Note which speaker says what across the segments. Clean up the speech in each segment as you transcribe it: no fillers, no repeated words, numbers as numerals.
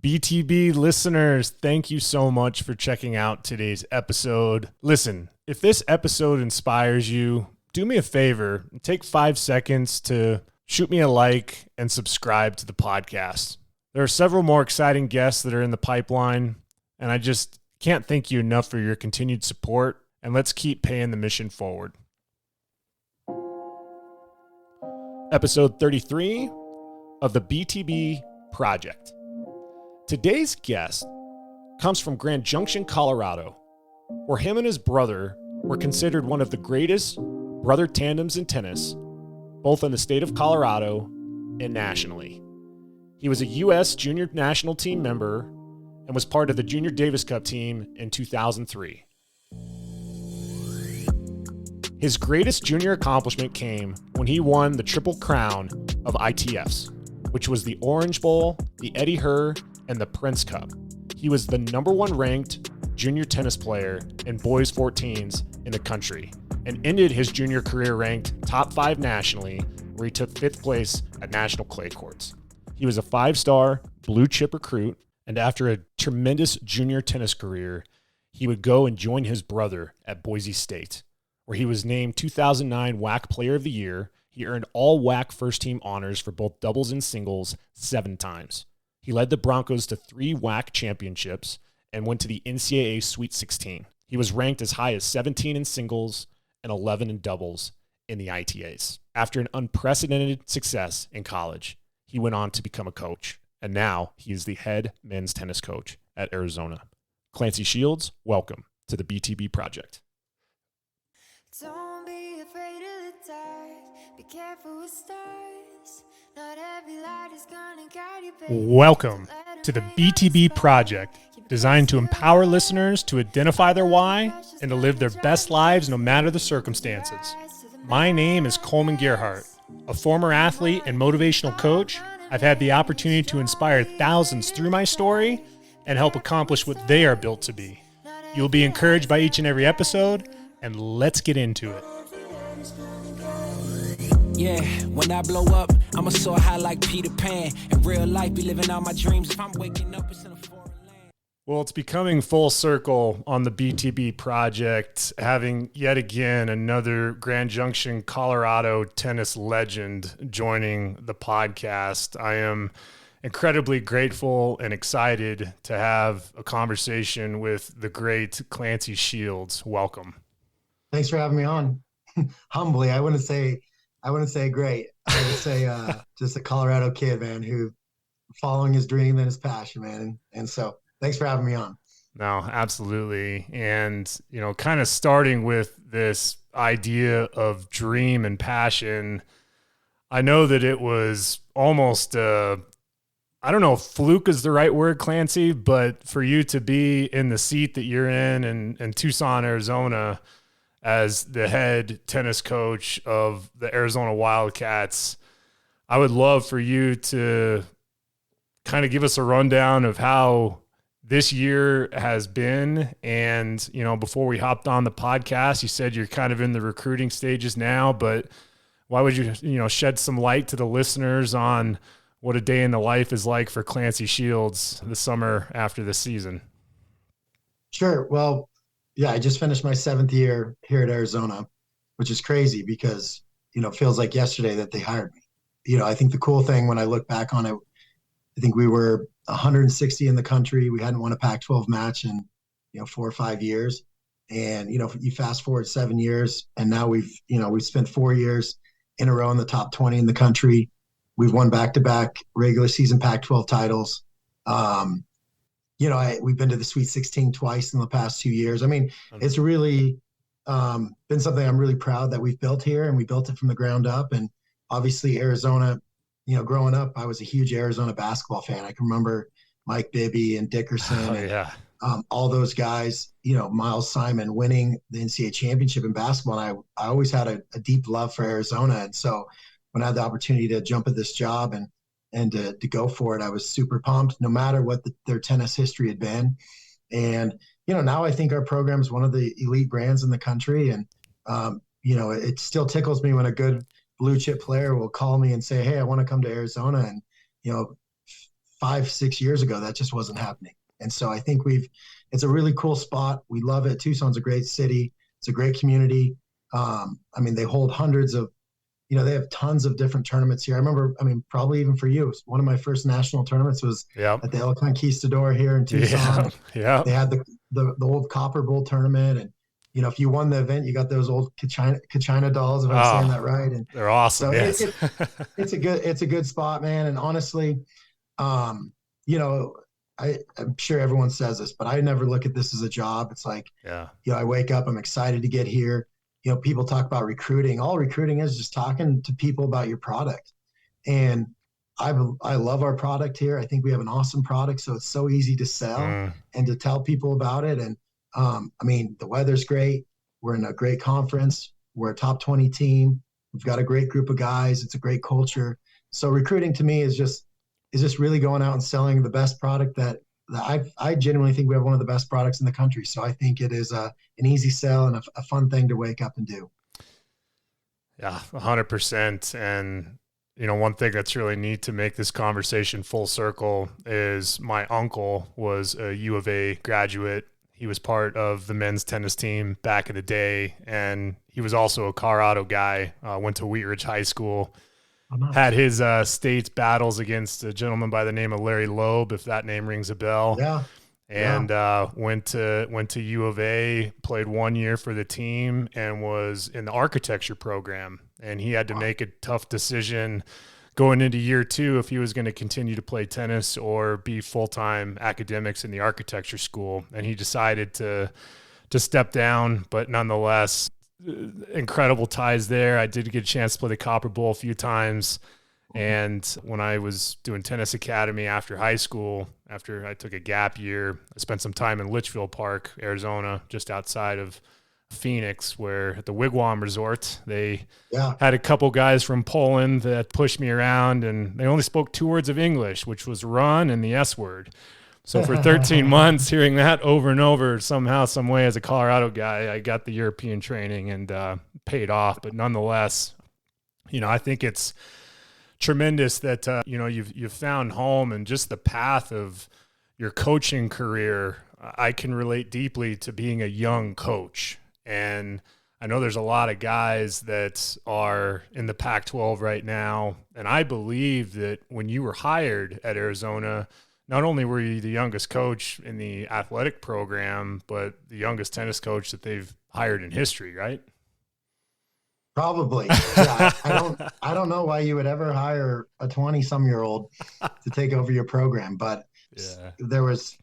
Speaker 1: BTB listeners, thank you so much for checking out today's episode. Listen, if this episode inspires you, do me a favor and take 5 seconds to shoot me a like and subscribe to the podcast. There are several more exciting guests that are in the pipeline, and I just can't thank you enough for your continued support, and let's keep paying the mission forward. Episode 33 of the BTB Project. Today's guest comes from Grand Junction, Colorado, where him and his brother were considered one of the greatest brother tandems in tennis, both in the state of Colorado and nationally. He was a U.S. Junior National Team member and was part of the Junior Davis Cup team in 2003. His greatest junior accomplishment came when he won the Triple Crown of ITFs, which was the Orange Bowl, the Eddie Herr, and the Prince Cup. He was the number 1 ranked junior tennis player in boys 14s in the country and ended his junior career ranked top 5 nationally, where he took 5th place at national clay courts. He was a 5-star blue chip recruit, and after a tremendous junior tennis career, he would go and join his brother at Boise State, where he was named 2009 WAC Player of the Year. He earned all WAC first team honors for both doubles and singles 7 times. He led the Broncos to 3 WAC championships and went to the NCAA Sweet 16. He was ranked as high as 17 in singles and 11 in doubles in the ITAs. After an unprecedented success in college, he went on to become a coach, and now he is the head men's tennis coach at Arizona. Clancy Shields, welcome to the BTB Project.
Speaker 2: Don't be afraid of the dark. Be careful with stars. Not every light is gonna guide you, baby.
Speaker 1: Welcome to the BTB Project, designed to empower listeners to identify their why and to live their best lives no matter the circumstances. My name is Coleman Gerhardt, a former athlete and motivational coach. I've had the opportunity to inspire thousands through my story and help accomplish what they are built to be. You'll be encouraged by each and every episode, and let's get into it.
Speaker 3: Yeah, when I blow up, I'ma soar high like Peter Pan. In real life, be living out my dreams. If I'm waking up, it's in a foreign land.
Speaker 1: Well, it's becoming full circle on the BTB Project, having yet again another Grand Junction, Colorado tennis legend joining the podcast. I am incredibly grateful and excited to have a conversation with the great Clancy Shields. Welcome.
Speaker 4: Thanks for having me on. Humbly, I wouldn't say great. I would say just a Colorado kid, man, who following his dream and his passion, man. And so thanks for having me on.
Speaker 1: No, absolutely. And, kind of starting with this idea of dream and passion, I know that it was almost, I don't know if fluke is the right word, Clancy, but for you to be in the seat that you're in Tucson, Arizona, as the head tennis coach of the Arizona Wildcats, I would love for you to kind of give us a rundown of how this year has been. And, before we hopped on the podcast, you said you're kind of in the recruiting stages now, but why would you, shed some light to the listeners on what a day in the life is like for Clancy Shields the summer after the season?
Speaker 4: Sure. Well, yeah, I just finished my 7th year here at Arizona, which is crazy because, it feels like yesterday that they hired me. I think the cool thing when I look back on it, I think we were 160 in the country. We hadn't won a Pac-12 match in, 4 or 5 years. And, you fast forward 7 years and now we've spent 4 years in a row in the top 20 in the country. We've won back-to-back regular season Pac-12 titles. We've been to the Sweet 16 twice in the past 2 years. I mean, it's really been something I'm really proud that we've built here, and we built it from the ground up. And obviously Arizona, growing up, I was a huge Arizona basketball fan. I can remember Mike Bibby and Dickerson, all those guys, Miles Simon winning the NCAA championship in basketball. And I always had a deep love for Arizona. And so when I had the opportunity to jump at this job and to go for it, I was super pumped, no matter what their tennis history had been. And, now I think our program is one of the elite brands in the country. And, it still tickles me when a good blue chip player will call me and say, hey, I want to come to Arizona and, 5-6 years ago, that just wasn't happening. And so I think it's a really cool spot. We love it. Tucson's a great city. It's a great community. I mean, they hold hundreds of, they have tons of different tournaments here. I remember, probably even for you, one of my first national tournaments was at the El Conquistador here in Tucson.
Speaker 1: Yeah.
Speaker 4: They had the old Copper Bowl tournament. And, if you won the event, you got those old Kachina dolls, if I'm saying that right. And
Speaker 1: they're awesome.
Speaker 4: So
Speaker 1: yes.
Speaker 4: it's a good spot, man. And honestly, I'm sure everyone says this, but I never look at this as a job. It's like, I wake up, I'm excited to get here. People talk about recruiting. All recruiting is just talking to people about your product. And I love our product here. I think we have an awesome product. So it's so easy to sell and to tell people about it. And the weather's great. We're in a great conference. We're a top 20 team. We've got a great group of guys. It's a great culture. So recruiting to me is just really going out and selling the best product that I genuinely think we have one of the best products in the country. So I think it is an easy sell and a fun thing to wake up and do.
Speaker 1: Yeah, 100%. And, one thing that's really neat to make this conversation full circle is my uncle was a U of A graduate. He was part of the men's tennis team back in the day, and he was also a Colorado guy, went to Wheat Ridge High School. Had his state battles against a gentleman by the name of Larry Loeb, if that name rings a bell.
Speaker 4: Yeah.
Speaker 1: And went to U of A, played 1 year for the team, and was in the architecture program. And he had to make a tough decision going into year 2 if he was going to continue to play tennis or be full-time academics in the architecture school. And he decided to step down, but nonetheless, incredible ties there. I did get a chance to play the Copper Bowl a few times. And when I was doing tennis academy after high school, after I took a gap year, I spent some time in Litchfield Park, Arizona, just outside of Phoenix, where at the Wigwam Resort, they had a couple guys from Poland that pushed me around, and they only spoke 2 words of English, which was run and the S word. So for 13 months, hearing that over and over, somehow, some way, as a Colorado guy, I got the European training and paid off. But nonetheless, I think it's tremendous that you've found home, and just the path of your coaching career. I can relate deeply to being a young coach, and I know there's a lot of guys that are in the Pac-12 right now, and I believe that when you were hired at Arizona, not only were you the youngest coach in the athletic program, but the youngest tennis coach that they've hired in history, right?
Speaker 4: Probably. Yeah, I don't know why you would ever hire a 20-some-year-old to take over your program, but there was,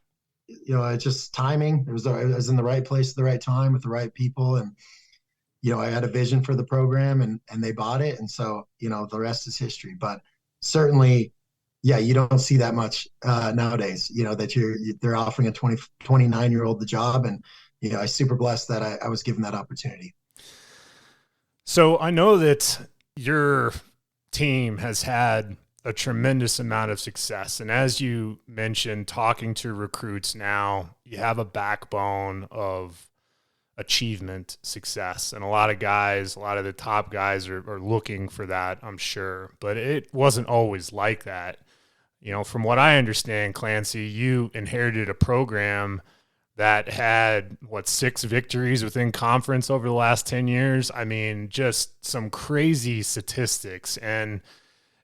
Speaker 4: it's just timing. It was in the right place at the right time with the right people, and I had a vision for the program, and they bought it, and so the rest is history. But certainly, you don't see that much nowadays. That they're offering a 29-year-old the job, and I'm super blessed that I was given that opportunity.
Speaker 1: So I know that your team has had a tremendous amount of success. And as you mentioned, talking to recruits now, you have a backbone of achievement, success. And a lot of the top guys are looking for that, I'm sure. But it wasn't always like that. From what I understand, Clancy, you inherited a program that had 6 victories within conference over the last 10 years. I mean, just some crazy statistics. And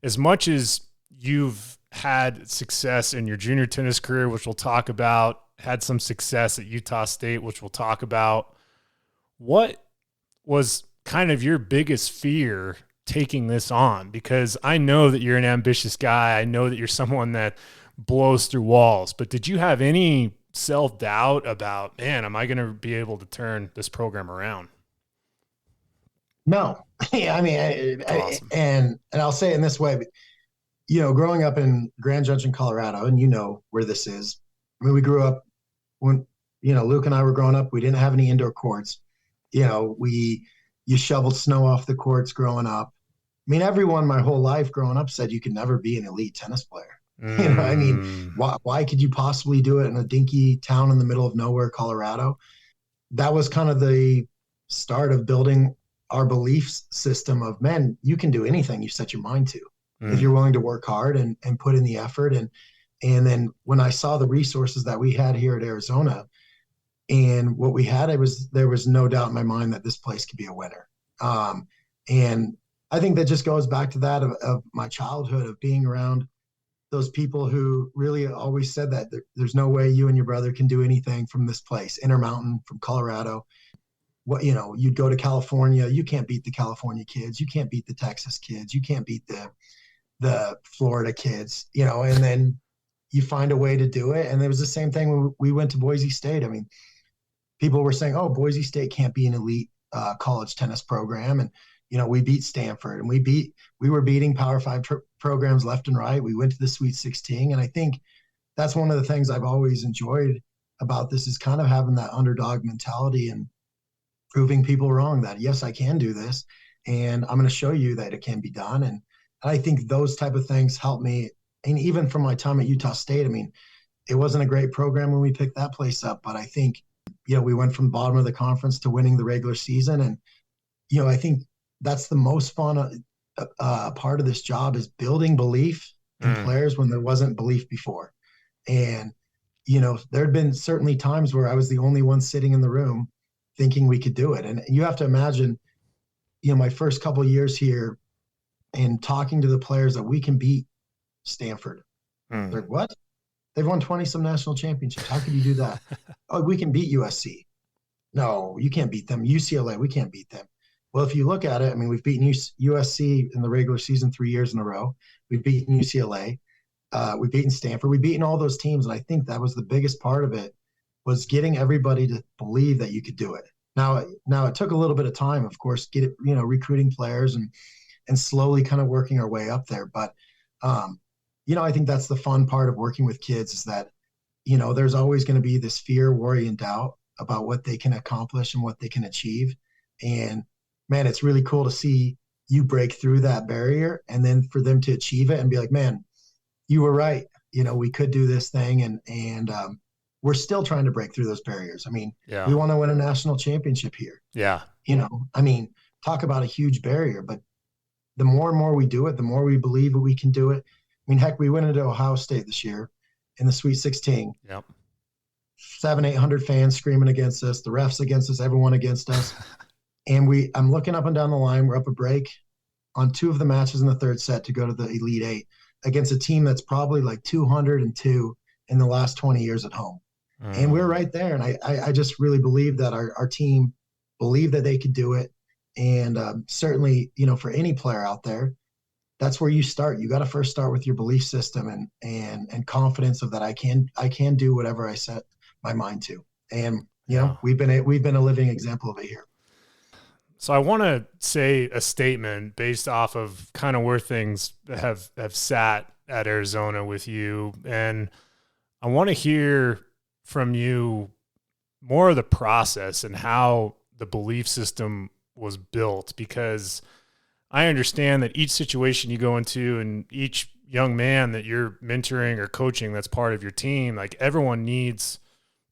Speaker 1: as much as you've had success in your junior tennis career, which we'll talk about, had some success at Utah State, which we'll talk about, what was kind of your biggest fear taking this on? Because I know that you're an ambitious guy. I know that you're someone that blows through walls, but did you have any self-doubt about, man, am I going to be able to turn this program around?
Speaker 4: No.
Speaker 1: Awesome.
Speaker 4: And I'll say it in this way, but, growing up in Grand Junction, Colorado, and where this is, we grew up when, Luke and I were growing up, we didn't have any indoor courts. You shoveled snow off the courts growing up. Everyone my whole life growing up said you could never be an elite tennis player. Why could you possibly do it in a dinky town in the middle of nowhere, Colorado? That was kind of the start of building our belief system of, man, you can do anything you set your mind to if you're willing to work hard and put in the effort. And And then when I saw the resources that we had here at Arizona and what we had, there was no doubt in my mind that this place could be a winner. And I think that just goes back to that of my childhood, of being around those people who really always said that there's no way you and your brother can do anything from this place, Intermountain, from Colorado. What, you'd go to California, you can't beat the California kids, you can't beat the Texas kids, you can't beat the Florida kids, and then you find a way to do it. And it was the same thing when we went to Boise State. I mean, people were saying, oh, Boise State can't be an elite college tennis program. And, we beat Stanford, and we were beating Power 5 programs left and right. We went to the Sweet 16. And I think that's one of the things I've always enjoyed about this, is kind of having that underdog mentality and proving people wrong, that yes, I can do this, and I'm going to show you that it can be done. And I think those type of things help me. And even from my time at Utah State, I mean, it wasn't a great program when we picked that place up, but I think, we went from the bottom of the conference to winning the regular season. And, I think that's the most fun part of this job, is building belief in players when there wasn't belief before. And, there had been certainly times where I was the only one sitting in the room thinking we could do it. And you have to imagine, my first couple of years here and talking to the players that we can beat Stanford. They're like, what? They've won 20 some national championships. How could you do that? Oh, we can beat USC. No, you can't beat them. UCLA, we can't beat them. Well, if you look at it, I mean, we've beaten USC in the regular season 3 years in a row. We've beaten UCLA. We've beaten Stanford. We've beaten all those teams. And I think that was the biggest part of it, was getting everybody to believe that you could do it. Now it took a little bit of time, of course, recruiting players and slowly kind of working our way up there. But, I think that's the fun part of working with kids, is that, there's always going to be this fear, worry, and doubt about what they can accomplish and what they can achieve. And man, it's really cool to see you break through that barrier, and then for them to achieve it and be like, man, you were right. We could do this thing. And we're still trying to break through those barriers. I mean, we want to win a national championship here.
Speaker 1: Yeah.
Speaker 4: Talk about a huge barrier, but the more and more we do it, the more we believe that we can do it. I mean, heck, we went into Ohio State this year in the Sweet 16.
Speaker 1: Yep.
Speaker 4: 700-800 fans screaming against us, the refs against us, everyone against us. And I'm looking up and down the line. We're up a break on 2 of the matches in the third set to go to the Elite Eight against a team that's probably like 202 in the last 20 years at home. And we're right there. And I just really believe that our team believed that they could do it. And certainly, for any player out there, that's where you start. You got to first start with your belief system and confidence of that I can do whatever I set my mind to. And we've been a living example of it here.
Speaker 1: So I want to say a statement based off of kind of where things have sat at Arizona with you, and I want to hear from you more of the process and how the belief system was built, because I understand that each situation you go into and each young man that you're mentoring or coaching that's part of your team, like everyone needs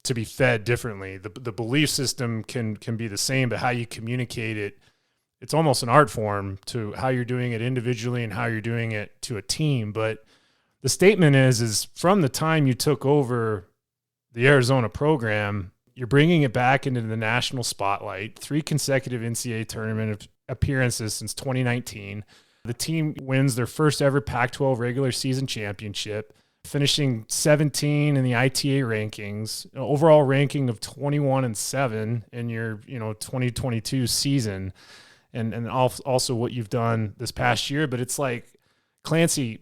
Speaker 1: to be fed differently. The belief system can be the same, but how you communicate it, it's almost an art form to how you're doing it individually and how you're doing it to a team. But the statement is from the time you took over the Arizona program, you're bringing it back into the national spotlight, 3 consecutive NCAA tournament appearances since 2019. The team wins their first ever Pac-12 regular season championship, finishing 17 in the ITA rankings, an overall ranking of 21-7 in your 2022 season, and also what you've done this past year. But it's like, Clancy,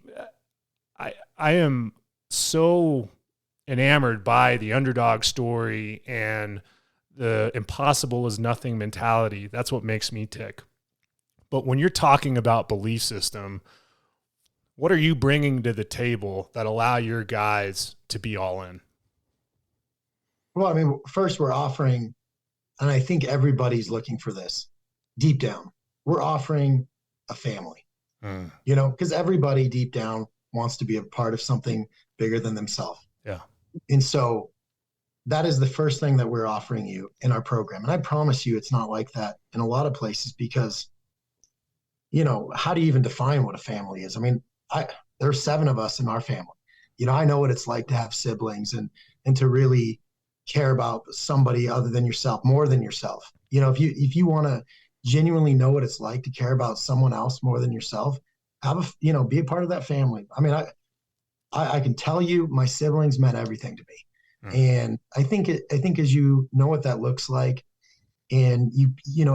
Speaker 1: I am so enamored by the underdog story and the impossible is nothing mentality. That's what makes me tick. But when you're talking about belief system, what are you bringing to the table that allow your guys to be all in?
Speaker 4: Well, I mean, first we're offering, and I think everybody's looking for this deep down, we're offering a family, because everybody deep down wants to be a part of something bigger than themselves.
Speaker 1: Yeah.
Speaker 4: And so that is the first thing that we're offering you in our program. And I promise you, it's not like that in a lot of places, because, how do you even define what a family is? I mean, there's 7 of us in our family. I know what it's like to have siblings and to really care about somebody other than yourself, more than yourself. If you want to genuinely know what it's like to care about someone else more than yourself, be a part of that family. I mean, I can tell you my siblings meant everything to me. And I think as you know what that looks like, and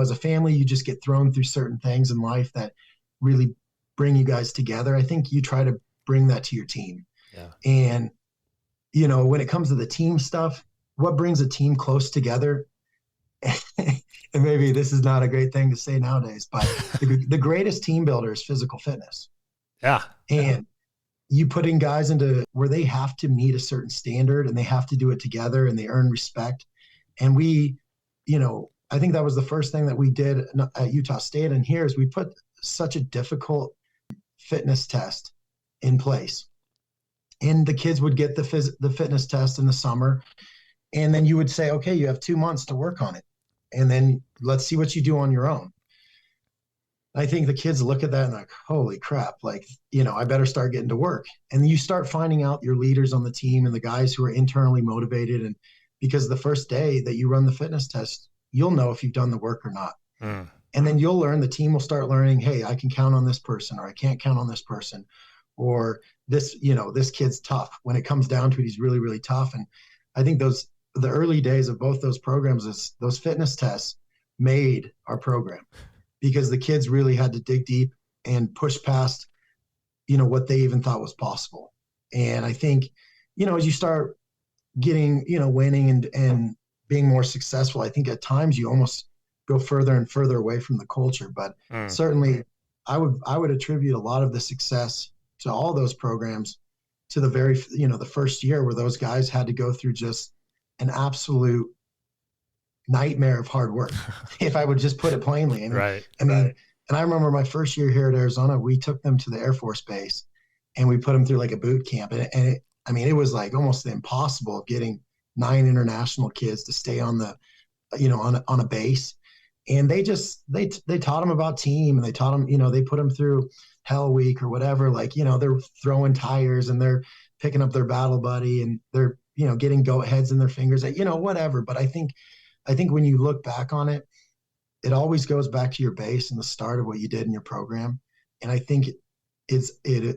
Speaker 4: as a family, you just get thrown through certain things in life that really bring you guys together. I think you try to bring that to your team.
Speaker 1: Yeah.
Speaker 4: And, when it comes to the team stuff, what brings a team close together? And maybe this is not a great thing to say nowadays, but the greatest team builder is physical fitness.
Speaker 1: Yeah.
Speaker 4: And you putting guys into where they have to meet a certain standard and they have to do it together and they earn respect. And I think that was the first thing that we did at Utah State. And here is we put such a difficult fitness test in place. And the kids would get the fitness test in the summer. And then you would say, okay, you have 2 months to work on it. And then let's see what you do on your own. I think the kids look at that and like, holy crap, like, I better start getting to work. And you start finding out your leaders on the team and the guys who are internally motivated. And because the first day that you run the fitness test, you'll know if you've done the work or not. And then you'll learn, the team will start learning, hey, I can count on this person, or I can't count on this person, or this kid's tough. When it comes down to it, he's really, really tough. And I think the early days of both those programs, those fitness tests made our program, because the kids really had to dig deep and push past, what they even thought was possible. And I think, as you start getting, winning and being more successful, I think at times you almost go further and further away from the culture. But certainly I would attribute a lot of the success to all those programs to the first year where those guys had to go through just an absolute nightmare of hard work, if I would just put it plainly. And,
Speaker 1: right.
Speaker 4: And I remember my first year here at Arizona, we took them to the Air Force Base and we put them through like a boot camp. And it was like almost impossible getting 9 international kids to stay on on a base. And they taught them about team, and they taught them, they put them through Hell Week or whatever. Like, they're throwing tires and they're picking up their battle buddy and they're, getting goat heads in their fingers, whatever. But I think when you look back on it, it always goes back to your base and the start of what you did in your program. And I think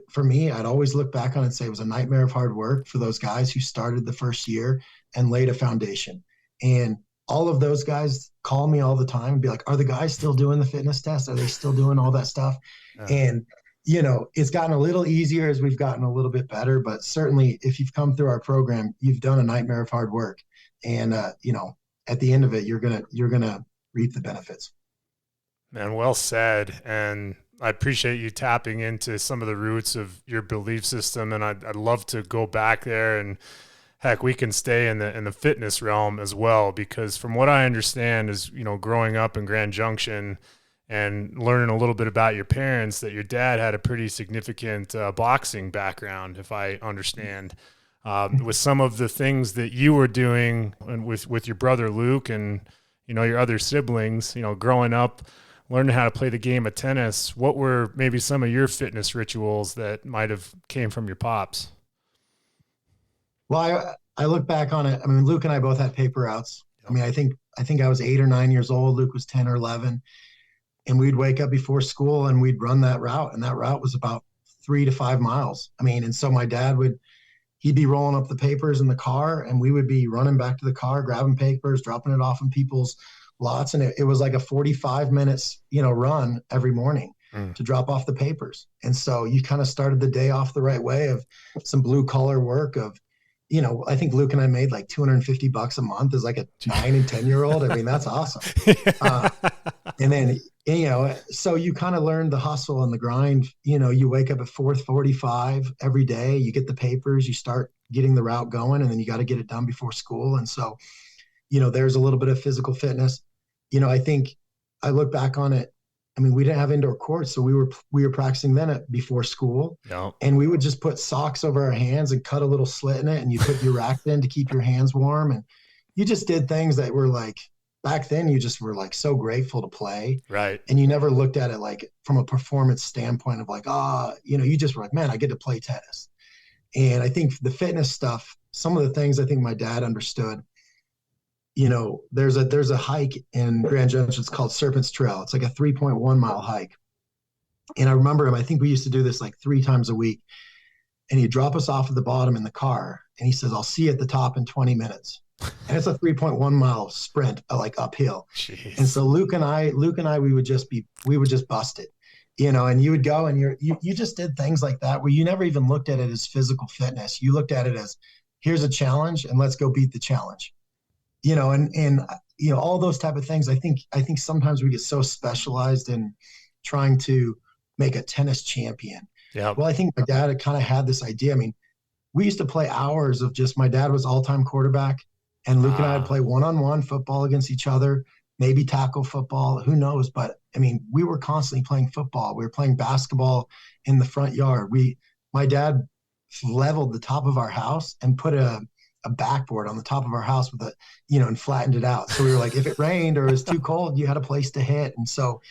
Speaker 4: for me, I'd always look back on it and say it was a nightmare of hard work for those guys who started the first year and laid a foundation. And all of those guys call me all the time and be like, are the guys still doing the fitness test? Are they still doing all that stuff? And, it's gotten a little easier as we've gotten a little bit better, but certainly if you've come through our program, you've done a nightmare of hard work. And, at the end of it, you're going to reap the benefits.
Speaker 1: Man, well said. And I appreciate you tapping into some of the roots of your belief system. And I'd love to go back there, and heck, we can stay in the fitness realm as well, because from what I understand is, growing up in Grand Junction and learning a little bit about your parents, that your dad had a pretty significant boxing background, if I understand, with some of the things that you were doing and with your brother Luke and, your other siblings, growing up, learning how to play the game of tennis. What were maybe some of your fitness rituals that might have came from your pops?
Speaker 4: Well, I look back on it. I mean, Luke and I both had paper outs. I mean, I think I was 8 or 9 years old. Luke was 10 or 11. And we'd wake up before school and we'd run that route. And that route was about 3 to 5 miles. I mean, and so my dad he'd be rolling up the papers in the car and we would be running back to the car, grabbing papers, dropping it off in people's lots. And it was like a 45 minutes, run every morning to drop off the papers. And so you kind of started the day off the right way of some blue collar work of, I think Luke and I made like $250 a month as like a 9 and 10-year-old. I mean, that's awesome. And then, so you kind of learn the hustle and the grind. You wake up at 4:45 every day, you get the papers, you start getting the route going, and then you got to get it done before school. And so, there's a little bit of physical fitness. I think I look back on it. I mean, we didn't have indoor courts, so we were practicing then before school.
Speaker 1: No. And
Speaker 4: we would just put socks over our hands and cut a little slit in it, and you put your rack in to keep your hands warm. And you just did things that were like, back then you just were like so grateful to play.
Speaker 1: Right.
Speaker 4: And you never looked at it like from a performance standpoint of like, you just were like, man, I get to play tennis. And I think the fitness stuff, some of the things I think my dad understood, there's a hike in Grand Junction. It's called Serpent's Trail. It's like a 3.1 mile hike. And I remember him, I think we used to do this like 3 times a week. And he'd drop us off at the bottom in the car. And he says, I'll see you at the top in 20 minutes. And it's a 3.1 mile sprint, like uphill.
Speaker 1: Jeez.
Speaker 4: And so Luke and I, we would just bust it, and you would go and you just did things like that where you never even looked at it as physical fitness. You looked at it as, here's a challenge and let's go beat the challenge, and all those type of things. I think sometimes we get so specialized in trying to make a tennis champion.
Speaker 1: Yeah.
Speaker 4: Well, I think my dad had kind of had this idea. I mean, we used to play hours of just, my dad was all-time quarterback, and Luke and I would play one-on-one football against each other, maybe tackle football, who knows? But I mean, we were constantly playing football. We were playing basketball in the front yard. My dad leveled the top of our house and put a backboard on the top of our house with and flattened it out. So we were like, if it rained or it was too cold, you had a place to hit. And so,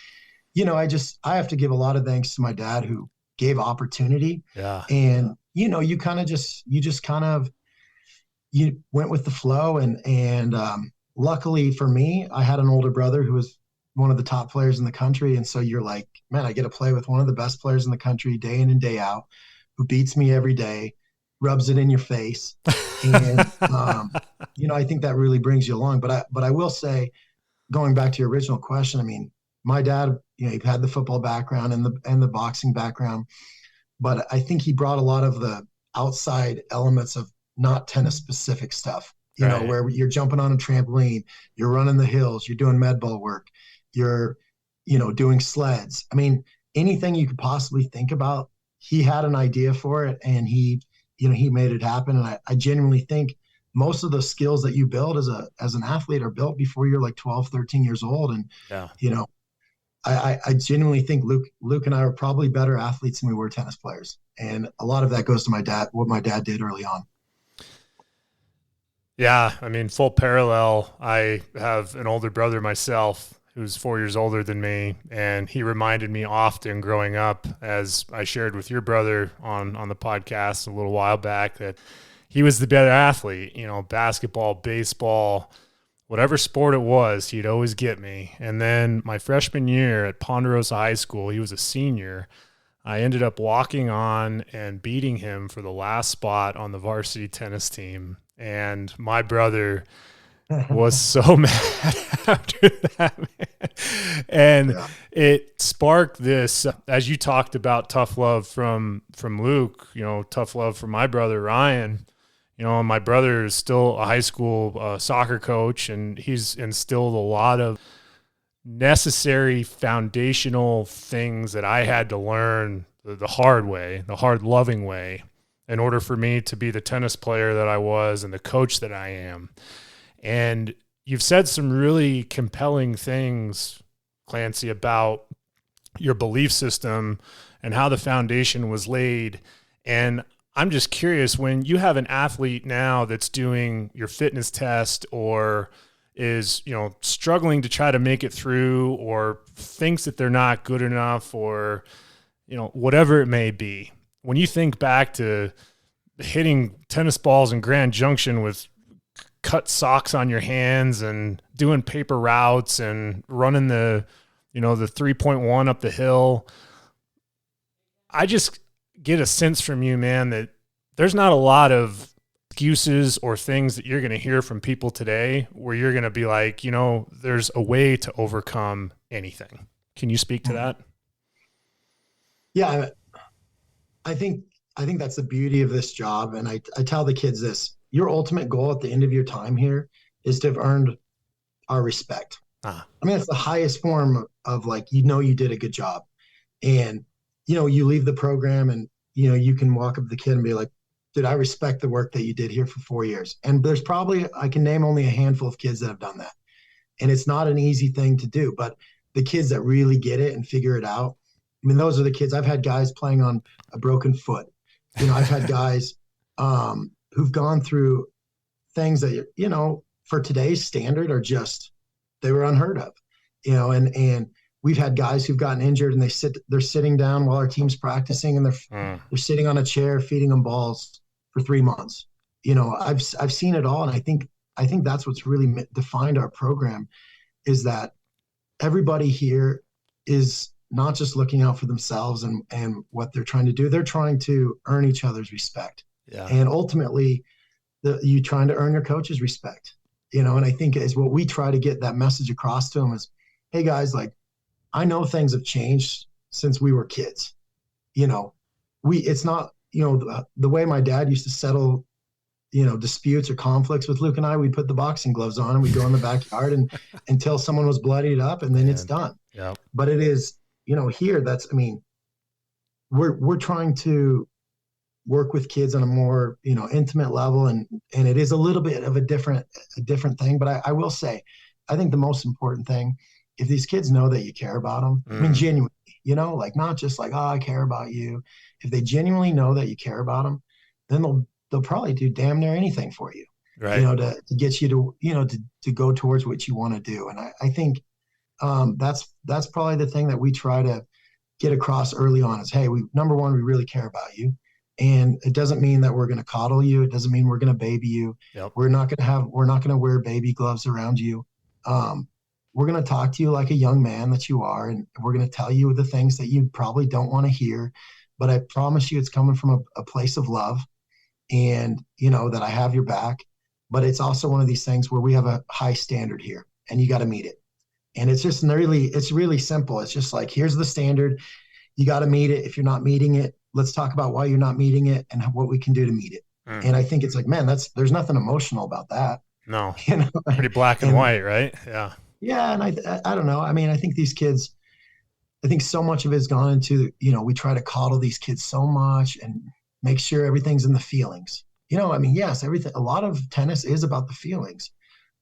Speaker 4: I have to give a lot of thanks to my dad who gave opportunity.
Speaker 1: Yeah.
Speaker 4: And, you went with the flow. And luckily for me, I had an older brother who was one of the top players in the country. And so you're like, man, I get to play with one of the best players in the country day in and day out, who beats me every day, rubs it in your face. And, I think that really brings you along. But I will say, going back to your original question, I mean, my dad, he had the football background and the boxing background, but I think he brought a lot of the outside elements of not tennis specific stuff,
Speaker 1: Right.
Speaker 4: where you're jumping on a trampoline, you're running the hills, you're doing med ball work, you're, doing sleds. I mean, anything you could possibly think about, he had an idea for it, and he made it happen. And I genuinely think most of the skills that you build as an athlete are built before you're like 12, 13 years old. And,
Speaker 1: Yeah.
Speaker 4: I genuinely think Luke and I are probably better athletes than we were tennis players. And a lot of that goes to my dad, what my dad did early on.
Speaker 1: Yeah. I mean, full parallel. I have an older brother myself who's 4 years older than me. And he reminded me often growing up, as I shared with your brother on the podcast a little while back, that he was the better athlete, basketball, baseball, whatever sport it was, he'd always get me. And then my freshman year at Ponderosa High School, he was a senior. I ended up walking on and beating him for the last spot on the varsity tennis team. And my brother was so mad after that, man. And it sparked this, as you talked about, tough love from Luke, tough love from my brother, Ryan. My brother is still a high school soccer coach, and he's instilled a lot of necessary foundational things that I had to learn the hard way, the hard, loving way, in order for me to be the tennis player that I was and the coach that I am. And you've said some really compelling things, Clancy, about your belief system and how the foundation was laid. And I'm just curious, when you have an athlete now that's doing your fitness test or is, struggling to try to make it through, or thinks that they're not good enough, or, whatever it may be, when you think back to hitting tennis balls in Grand Junction with cut socks on your hands and doing paper routes and running the 3.1 up the hill, I just get a sense from you, man, that there's not a lot of excuses or things that you're going to hear from people today where you're going to be like, there's a way to overcome anything. Can you speak to that?
Speaker 4: Yeah, I think that's the beauty of this job. And I tell the kids this: your ultimate goal at the end of your time here is to have earned our respect. I mean, it's the highest form of you did a good job. And, you leave the program and, you can walk up to the kid and be like, dude, I respect the work that you did here for 4 years. And there's probably, I can name only a handful of kids that have done that. And it's not an easy thing to do, but the kids that really get it and figure it out, I mean, those are the kids. I've had guys playing on a broken foot. I've had guys who've gone through things that, for today's standard are just, they were unheard of, and we've had guys who've gotten injured and they're sitting down while our team's practicing, and they're sitting on a chair feeding them balls for 3 months. You know, I've seen it all. And I think that's what's really defined our program, is that everybody here is not just looking out for themselves and what they're trying to do. They're trying to earn each other's respect.
Speaker 1: Yeah.
Speaker 4: And ultimately, you trying to earn your coach's respect, you know. And I think is what we try to get that message across to them is, hey guys, like, I know things have changed since we were kids. You know, it's not, you know, the way my dad used to settle, you know, disputes or conflicts with Luke and I, we'd put the boxing gloves on and we'd go in the backyard and until someone was bloodied up, and then it's done.
Speaker 1: Yeah. But
Speaker 4: it is, you know, here we're trying to work with kids on a more, you know, intimate level, and it is a little bit of a different thing. But I will say, I think the most important thing, if these kids know that you care about them, I mean, genuinely, you know, like not just like, oh, I care about you. If they genuinely know that you care about them, then they'll probably do damn near anything for you, right? You know, to get you to, you know, to go towards what you want to do. And I think that's probably the thing that we try to get across early on is, hey, number one, we really care about you. And it doesn't mean that we're going to coddle you. It doesn't mean we're going to baby you. Yep. We're not going to wear baby gloves around you. We're going to talk to you like a young man that you are. And we're going to tell you the things that you probably don't want to hear, but I promise you it's coming from a place of love, and, you know, that I have your back. But it's also one of these things where we have a high standard here and you got to meet it. And it's just it's really simple. It's just like, here's the standard. You got to meet it. If you're not meeting it, let's talk about why you're not meeting it and what we can do to meet it. And I think it's like, man, there's nothing emotional about that.
Speaker 1: No,
Speaker 4: you know?
Speaker 1: Pretty black and white, right? Yeah.
Speaker 4: Yeah. And I don't know. I mean, I think these kids, I think so much of it's gone into, you know, we try to coddle these kids so much and make sure everything's in the feelings. You know, I mean, yes, a lot of tennis is about the feelings,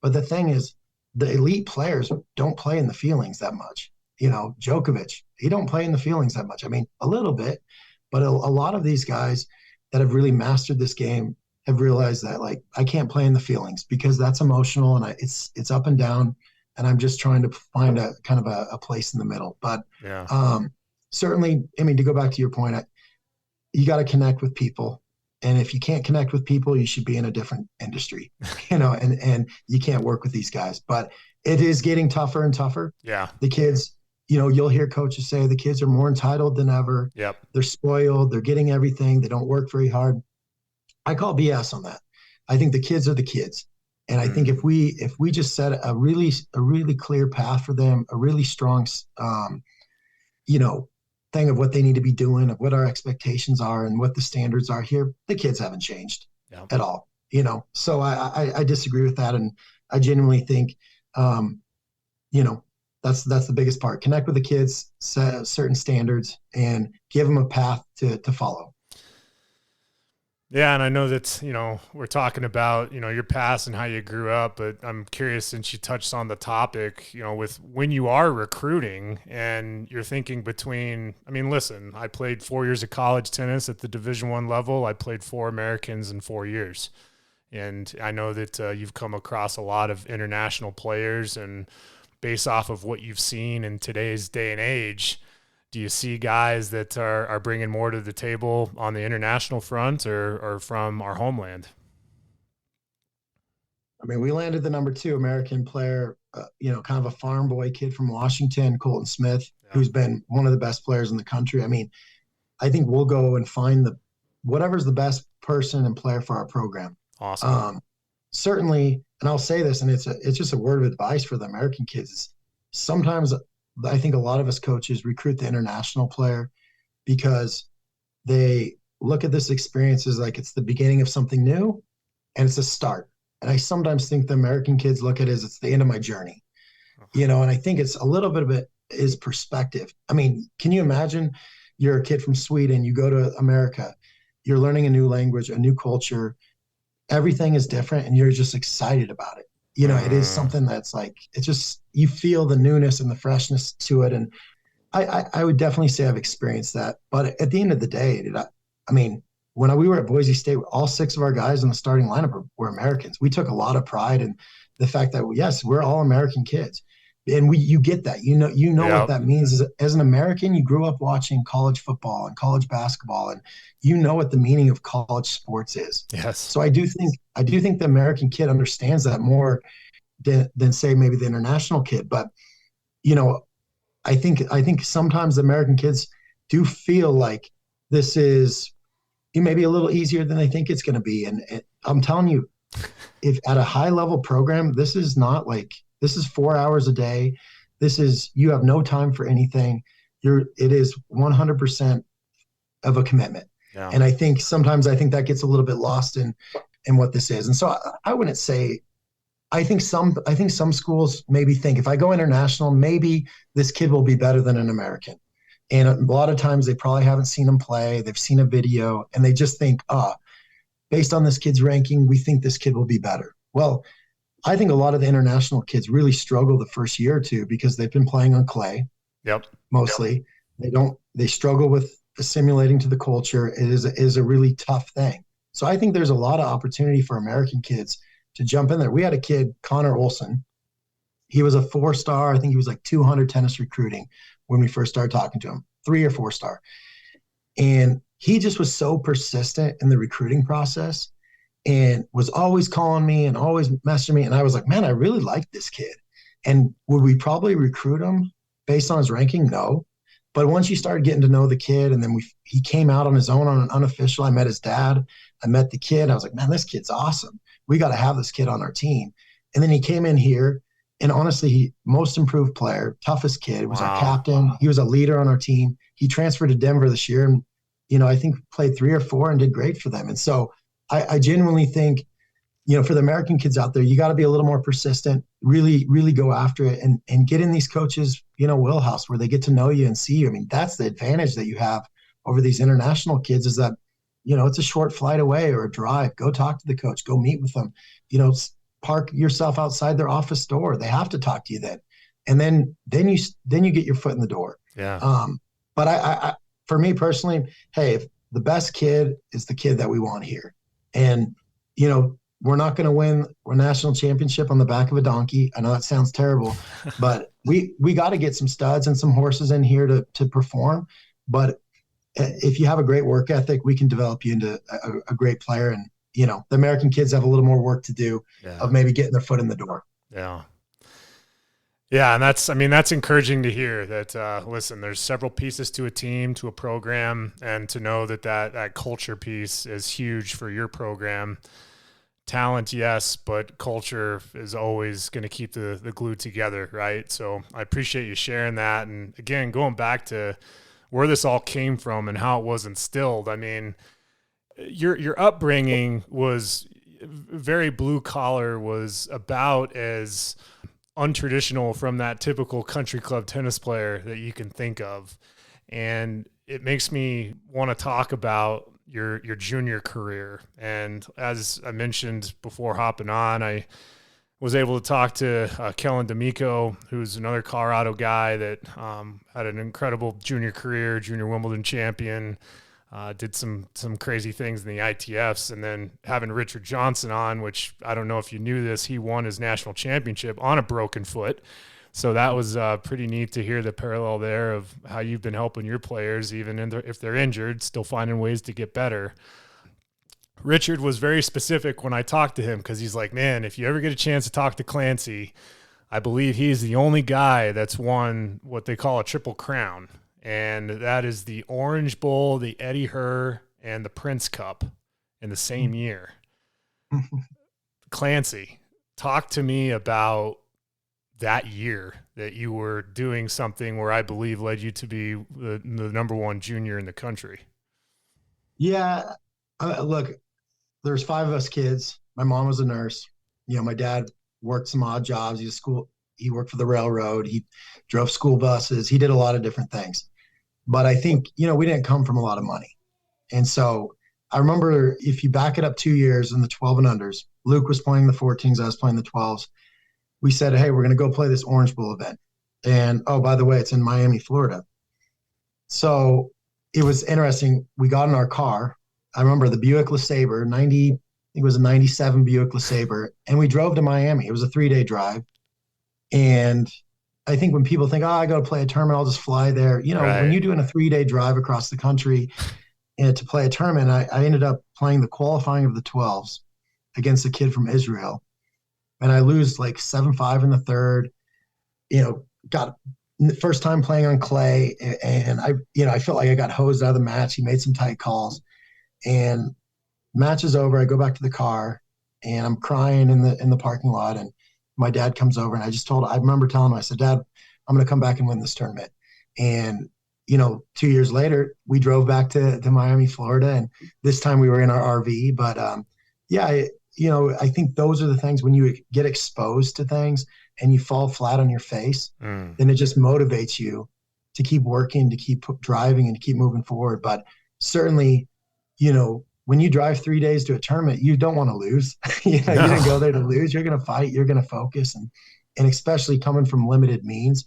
Speaker 4: but the thing is, the elite players don't play in the feelings that much. You know, Djokovic, he don't play in the feelings that much. I mean, a little bit, but a lot of these guys that have really mastered this game have realized that, like, I can't play in the feelings because that's emotional and it's up and down, and I'm just trying to find a kind of a place in the middle. But certainly, I mean, to go back to your point, you got to connect with people. And if you can't connect with people, you should be in a different industry, you know, and you can't work with these guys. But it is getting tougher and tougher. Yeah. The kids, you know, you'll hear coaches say the kids are more entitled than ever. Yep. They're spoiled. They're getting everything. They don't work very hard. I call BS on that. I think the kids are the kids. And I think if we just set a really clear path for them, a really strong, you know, thing of what they need to be doing, of what our expectations are and what the standards are here, the kids haven't changed at all, you know? So I disagree with that. And I genuinely think, you know, that's the biggest part. Connect with the kids, set certain standards, and give them a path to follow.
Speaker 1: Yeah, and I know that, you know, we're talking about, you know, your past and how you grew up, but I'm curious, since you touched on the topic, you know, with when you are recruiting and you're thinking between, I mean, listen, I played 4 years of college tennis at the Division I level. I played 4 Americans in 4 years. And I know that you've come across a lot of international players, and based off of what you've seen in today's day and age, do you see guys that are bringing more to the table on the international front or from our homeland?
Speaker 4: I mean, we landed the number 2 American player, you know, kind of a farm boy kid from Washington, Colton Smith, who's been one of the best players in the country. I mean, I think we'll go and find whatever's the best person and player for our program. Awesome. Certainly, and I'll say this, and it's just a word of advice for the American kids. Sometimes I think a lot of us coaches recruit the international player because they look at this experience as like it's the beginning of something new and it's a start. And I sometimes think the American kids look at it as it's the end of my journey, you know, and I think it's a little bit of it is perspective. I mean, can you imagine you're a kid from Sweden, you go to America, you're learning a new language, a new culture, everything is different, and you're just excited about it. You know, it is something that's like, it's just, you feel the newness and the freshness to it. And I would definitely say I've experienced that. But at the end of the day, I mean, when we were at Boise State, all 6 of our guys in the starting lineup were Americans. We took a lot of pride in the fact that, yes, we're all American kids. And you get that, you know
Speaker 1: Yeah.
Speaker 4: what that means. As an American, you grew up watching college football and college basketball, and you know what the meaning of college sports is.
Speaker 1: Yes.
Speaker 4: So I do think the American kid understands that more than say maybe the international kid. But you know, I think sometimes the American kids do feel like this is maybe a little easier than they think it's going to be. And I'm telling you, if at a high level program, this is 4 hours a day. You have no time for anything. It is 100% of a commitment.
Speaker 1: Yeah.
Speaker 4: And I think sometimes that gets a little bit lost in what this is. And so I wouldn't say, I think some schools maybe think if I go international, maybe this kid will be better than an American. And a lot of times they probably haven't seen him play. They've seen a video and they just think, based on this kid's ranking, we think this kid will be better. Well, I think a lot of the international kids really struggle the first year or two because they've been playing on clay.
Speaker 1: Yep.
Speaker 4: Mostly. They struggle with assimilating to the culture. It is a really tough thing. So I think there's a lot of opportunity for American kids to jump in there. We had a kid, Connor Olson. He was a 4-star. I think he was like 200 tennis recruiting when we first started talking to him, 3 or 4-star. And he just was so persistent in the recruiting process and was always calling me and always messaging me. And I was like, man, I really like this kid. And would we probably recruit him based on his ranking? No. But once you started getting to know the kid, and then he came out on his own on an unofficial. I met his dad. I met the kid. I was like, man, this kid's awesome. We got to have this kid on our team. And then he came in here, and honestly, he most improved player, toughest kid, was our captain. He was a leader on our team. He transferred to Denver this year, and I think played 3 or 4 and did great for them. And so I genuinely think, for the American kids out there, you got to be a little more persistent, really, really go after it and get in these coaches, wheelhouse where they get to know you and see you. I mean, that's the advantage that you have over these international kids is that, it's a short flight away or a drive. Go talk to the coach, go meet with them, park yourself outside their office door. They have to talk to you then. And then you get your foot in the door.
Speaker 1: Yeah.
Speaker 4: But I for me personally, hey, if the best kid is the kid that we want here. And, we're not going to win a national championship on the back of a donkey. I know that sounds terrible, but we got to get some studs and some horses in here to perform. But if you have a great work ethic, we can develop you into a great player. And, the American kids have a little more work to do of maybe getting their foot in the door.
Speaker 1: Yeah. Yeah. And that's encouraging to hear that, listen, there's several pieces to a team, to a program, and to know that culture piece is huge for your program. Talent, yes, but culture is always going to keep the glue together, right? So I appreciate you sharing that. And again, going back to where this all came from and how it was instilled. I mean, your upbringing was very blue collar, was about as untraditional from that typical country club tennis player that you can think of. And it makes me want to talk about your junior career. And as I mentioned before hopping on, I was able to talk to Kellen D'Amico, who's another Colorado guy that had an incredible junior career, junior Wimbledon champion, did some crazy things in the ITFs. And then having Richard Johnson on, which I don't know if you knew this, he won his national championship on a broken foot. So that was pretty neat to hear the parallel there of how you've been helping your players, even if they're injured, still finding ways to get better. Richard was very specific when I talked to him because he's like, man, if you ever get a chance to talk to Clancy, I believe he's the only guy that's won what they call a triple crown. And that is the Orange Bowl, the Eddie Herr, and the Prince Cup in the same year. Clancy, talk to me about that year that you were doing something where I believe led you to be the number 1 junior in the country.
Speaker 4: Yeah. Look, there's 5 of us kids. My mom was a nurse. My dad worked some odd jobs. He worked for the railroad. He drove school buses. He did a lot of different things. But I think, we didn't come from a lot of money. And so I remember if you back it up 2 years in the 12 and unders, Luke was playing the 14s. I was playing the 12s. We said, hey, we're going to go play this Orange Bowl event. And, oh, by the way, it's in Miami, Florida. So it was interesting. We got in our car. I remember the Buick LeSabre, I think it was a 97 Buick LeSabre, and we drove to Miami. It was a 3-day drive. And I think when people think, oh, I got to play a tournament, I'll just fly there. When
Speaker 1: Right.
Speaker 4: you're doing a 3-day drive across the country and to play a tournament, I ended up playing the qualifying of the 12s against a kid from Israel. And I lose like 7-5 in the third, got first time playing on clay. And I felt like I got hosed out of the match. He made some tight calls and match is over. I go back to the car and I'm crying in the parking lot. And my dad comes over and I remember telling him, I said, Dad, I'm going to come back and win this tournament. And, 2 years later, we drove back to Miami, Florida. And this time we were in our RV. But yeah, I think those are the things when you get exposed to things and you fall flat on your face, then it just motivates you to keep working, to keep driving and to keep moving forward. But certainly, when you drive 3 days to a tournament, you don't want to lose. You didn't go there to lose. You're going to fight. You're going to focus. And especially coming from limited means.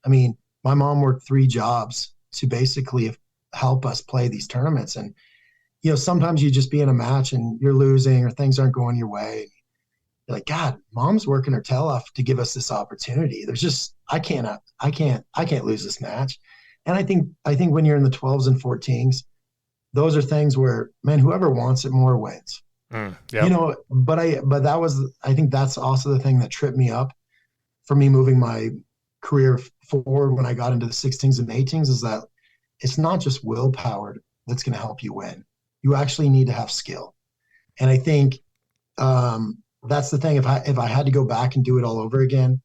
Speaker 4: I mean, my mom worked 3 jobs to basically help us play these tournaments. And, sometimes you just be in a match and you're losing or things aren't going your way. You're like, God, mom's working her tail off to give us this opportunity. There's just, I can't lose this match. And I think when you're in the 12s and 14s, those are things where, man, whoever wants it more wins.
Speaker 1: Yep.
Speaker 4: But I think that's also the thing that tripped me up for me moving my career forward when I got into the 16s and 18s is that it's not just willpower that's going to help you win. You actually need to have skill. And I think that's the thing. If I had to go back and do it all over again,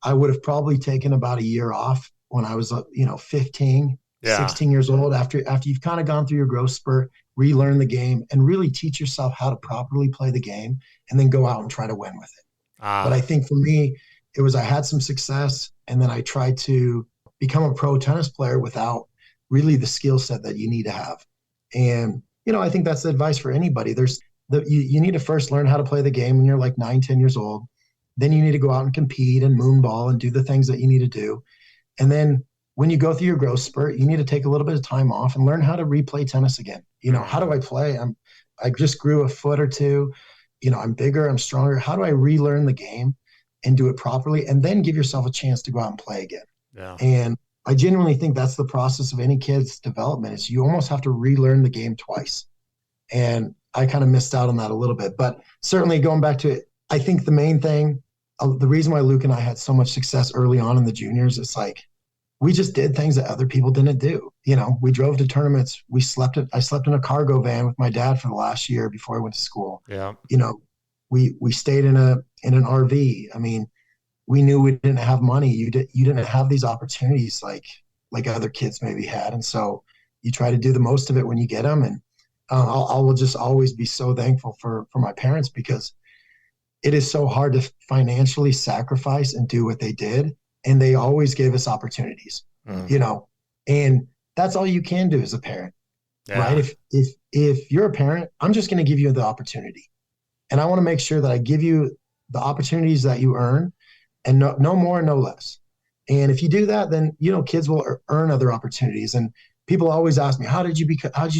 Speaker 4: I would have probably taken about a year off when I was, 15, 16 years old, after you've kind of gone through your growth spurt, relearn the game and really teach yourself how to properly play the game and then go out and try to win with it. But I think for me, it was I had some success and then I tried to become a pro tennis player without really the skill set that you need to have. And, I think that's the advice for anybody. You need to first learn how to play the game when you're like 9, 10 years old. Then you need to go out and compete and moonball and do the things that you need to do. And then when you go through your growth spurt, you need to take a little bit of time off and learn how to replay tennis again. How do I play? I just grew a foot or two. I'm bigger, I'm stronger. How do I relearn the game and do it properly? And then give yourself a chance to go out and play again.
Speaker 1: Yeah.
Speaker 4: And I genuinely think that's the process of any kid's development is you almost have to relearn the game twice. And I kind of missed out on that a little bit, but certainly going back to it, I think the main thing, the reason why Luke and I had so much success early on in the juniors, it's like, we just did things that other people didn't do. We drove to tournaments. I slept in a cargo van with my dad for the last year before I went to school.
Speaker 1: Yeah.
Speaker 4: We stayed in an RV. I mean, we knew we didn't have money. You didn't have these opportunities like other kids maybe had. And so you try to do the most of it when you get them. And I will just always be so thankful for my parents because it is so hard to financially sacrifice and do what they did. And they always gave us opportunities, and that's all you can do as a parent, right? If you're a parent, I'm just going to give you the opportunity. And I want to make sure that I give you the opportunities that you earn and no more, no less. And if you do that, then, kids will earn other opportunities. And people always ask me, how did you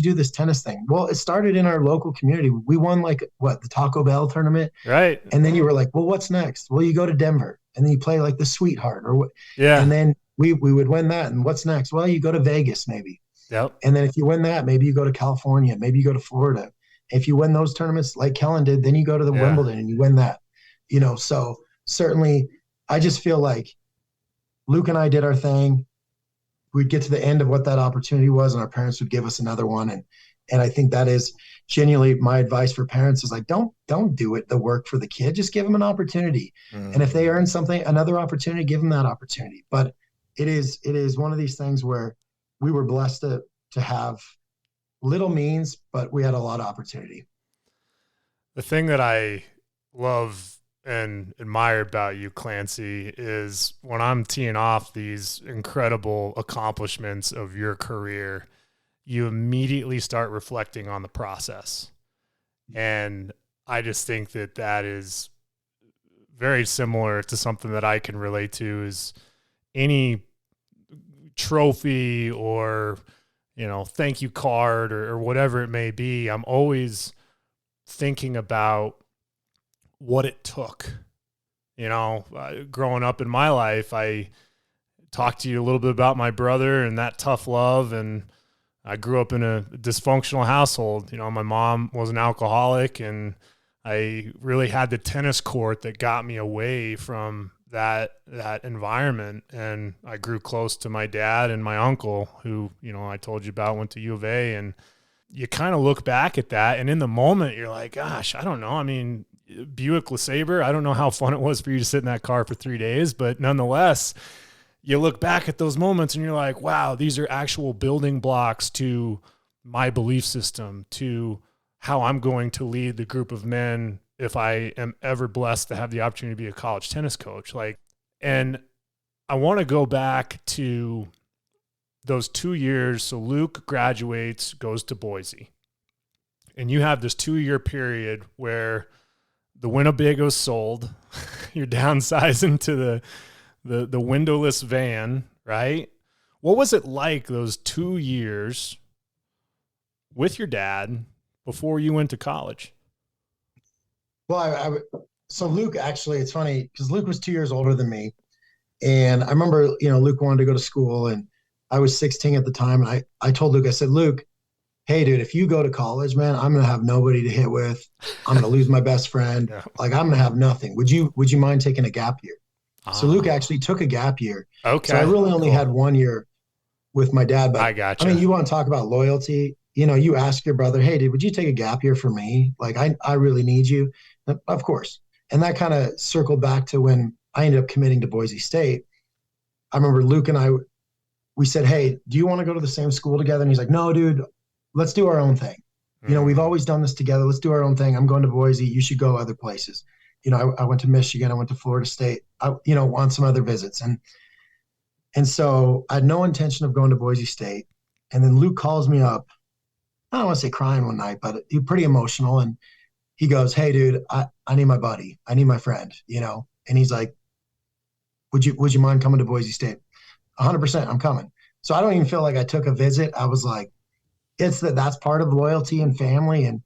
Speaker 4: do this tennis thing? Well, it started in our local community. We won the Taco Bell tournament.
Speaker 1: Right.
Speaker 4: And then you were like, well, what's next? Well, you go to Denver and then you play like the Sweetheart or what?
Speaker 1: Yeah.
Speaker 4: And then we would win that. And what's next? Well, you go to Vegas maybe.
Speaker 1: Yep.
Speaker 4: And then if you win that, maybe you go to California, maybe you go to Florida. If you win those tournaments like Kellen did, then you go to the Wimbledon and you win that, so certainly I just feel like Luke and I did our thing. We'd get to the end of what that opportunity was and our parents would give us another one. And I think that is genuinely my advice for parents is like, don't do it, the work for the kid, just give them an opportunity. And if they earn something, another opportunity, give them that opportunity. But it is one of these things where we were blessed to have little means, but we had a lot of opportunity.
Speaker 1: The thing that I love and admire about you, Clancy, is when I'm teeing off these incredible accomplishments of your career, you immediately start reflecting on the process. And I just think that is very similar to something that I can relate to is any trophy or, thank you card or whatever it may be. I'm always thinking about what it took. Growing up in my life, I talk to you a little bit about my brother and that tough love. And I grew up in a dysfunctional household. You know, my mom was an alcoholic, and I really had the tennis court that got me away from that environment. And I grew close to my dad and my uncle, who, you know, I told you about, went to U of A. And you kind of look back at that, and in the moment you're like, gosh, I don't know. I mean, Buick LeSabre, I don't know how fun it was for you to sit in that car for 3 days, but nonetheless, you look back at those moments and you're like, wow, these are actual building blocks to my belief system, to how I'm going to lead the group of men if I am ever blessed to have the opportunity to be a college tennis coach. Like, and I want to go back to those 2 years. So Luke graduates, goes to Boise, and you have this 2-year period where the Winnebago's sold. You're downsizing to the windowless van, right? What was it like those 2 years with your dad before you went to college?
Speaker 4: Well, so Luke, actually, it's funny because Luke was 2 years older than me. And I remember, you know, Luke wanted to go to school, and I was 16 at the time. And I told Luke, I said, Luke, hey, dude, if you go to college, man, I'm going to have nobody to hit with. I'm going to lose my best friend.
Speaker 1: Yeah.
Speaker 4: Like, I'm going to have nothing. Would you mind taking a gap year? So Luke actually took a gap year.
Speaker 1: Okay.
Speaker 4: So I really only had 1 year with my dad. But
Speaker 1: I got you.
Speaker 4: I mean, you want to talk about loyalty? You know, you ask your brother, hey, dude, would you take a gap year for me? Like, I really need you. Of course. And that kind of circled back to when I ended up committing to Boise State. I remember Luke and I, we said, hey, do you want to go to the same school together? And he's like, no, dude, let's do our own thing. You know, we've always done this together. Let's do our own thing. I'm going to Boise. You should go other places. You know, I went to Michigan. I went to Florida State, you know, on some other visits. And so I had no intention of going to Boise State. And then Luke calls me up. I don't want to say crying one night, but he pretty emotional. And he goes, hey, dude, I need my buddy. I need my friend, you know? And he's like, would you mind coming to Boise State? 100%, I'm coming. So I don't even feel like I took a visit. I was like, that's part of loyalty and family. And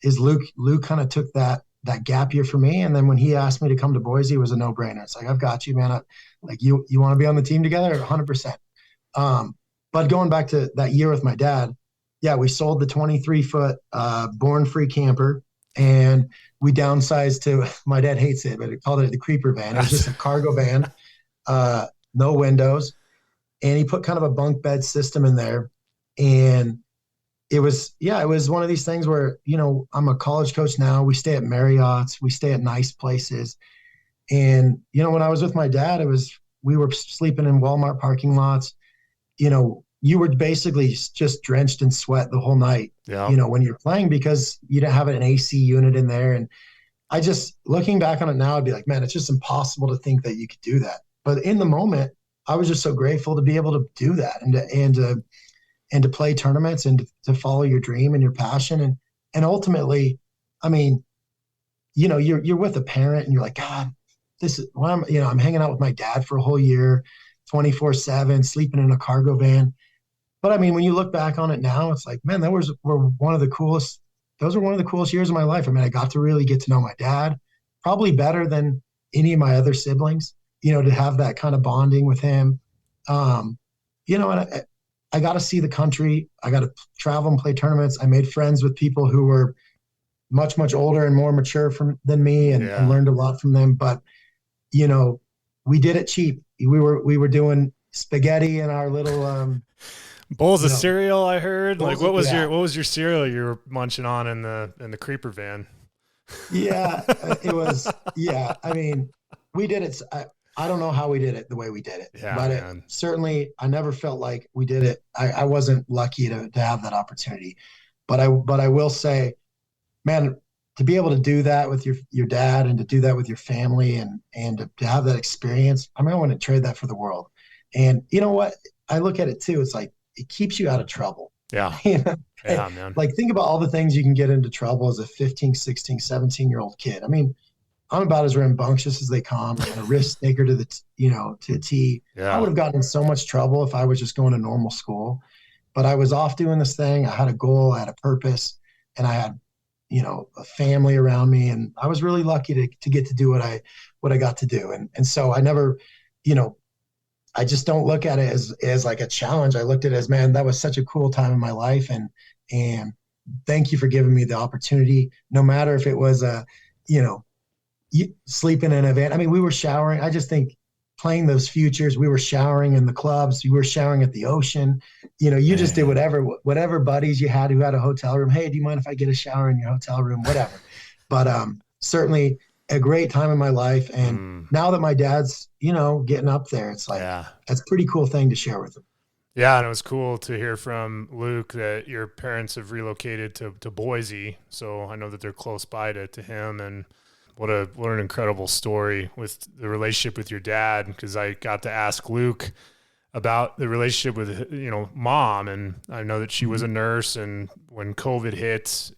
Speaker 4: Luke kind of took that gap year for me. And then when he asked me to come to Boise, it was a no-brainer. It's like, I've got you, man. Like you want to be on the team together? 100%. But going back to that year with my dad, yeah, we sold the 23-foot Born Free camper, and we downsized to, my dad hates it, but he called it the creeper van. It was just a cargo van, no windows. And he put kind of a bunk bed system in there. And it was one of these things where, you know, I'm a college coach now. We stay at Marriott's, we stay at nice places. And, you know, when I was with my dad, we were sleeping in Walmart parking lots. You know, you were basically just drenched in sweat the whole night, you know, when you're playing, because you didn't have an AC unit in there. And I just, looking back on it now, I'd be like, man, it's just impossible to think that you could do that. But in the moment, I was just so grateful to be able to do that and to play tournaments and to follow your dream and your passion. And ultimately, I mean, you know, you're with a parent and you're like, God, this is when I'm hanging out with my dad for a whole year, 24/7, sleeping in a cargo van. But I mean, when you look back on it now, it's like, man, those were one of the coolest years of my life. I mean, I got to really get to know my dad, probably better than any of my other siblings, you know, to have that kind of bonding with him. You know, and I got to see the country. I got to travel and play tournaments. I made friends with people who were much, much older and more mature than me, and learned a lot from them. But, you know, we did it cheap. We were doing spaghetti in our little
Speaker 1: bowls of cereal. I heard. Like, what was your cereal you were munching on in the creeper van?
Speaker 4: Yeah, it was. Yeah, I mean, we did it. I don't know how we did it the way we did it, but certainly I never felt like we did it. I wasn't lucky to have that opportunity, but I will say, man, to be able to do that with your dad and to do that with your family and to have that experience, I mean, I wouldn't trade that for the world. And you know what? I look at it too. It's like, it keeps you out of trouble.
Speaker 1: Yeah.
Speaker 4: You know?
Speaker 1: Yeah, man.
Speaker 4: Like, think about all the things you can get into trouble as a 15, 16, 17-year-old kid. I mean, I'm about as rambunctious as they come, and a risk taker to a T.
Speaker 1: Yeah.
Speaker 4: I would have gotten in so much trouble if I was just going to normal school, but I was off doing this thing. I had a goal, I had a purpose, and I had, you know, a family around me, and I was really lucky to get to do what I got to do. And so I never, you know, I just don't look at it as like a challenge. I looked at it as, man, that was such a cool time in my life. And thank you for giving me the opportunity, no matter if it was you know, sleeping in a van. I mean, we were showering. I just think playing those futures, we were showering in the clubs, you were showering at the ocean. You just did whatever buddies you had who had a hotel room. Hey, do you mind if I get a shower in your hotel room? Whatever. But certainly a great time in my life. And now that my dad's, getting up there, it's like, that's a pretty cool thing to share with him.
Speaker 1: Yeah, and it was cool to hear from Luke that your parents have relocated to Boise. So I know that they're close by to him, and what an incredible story with the relationship with your dad, because I got to ask Luke about the relationship with mom, and I know that she was a nurse, and when COVID hit,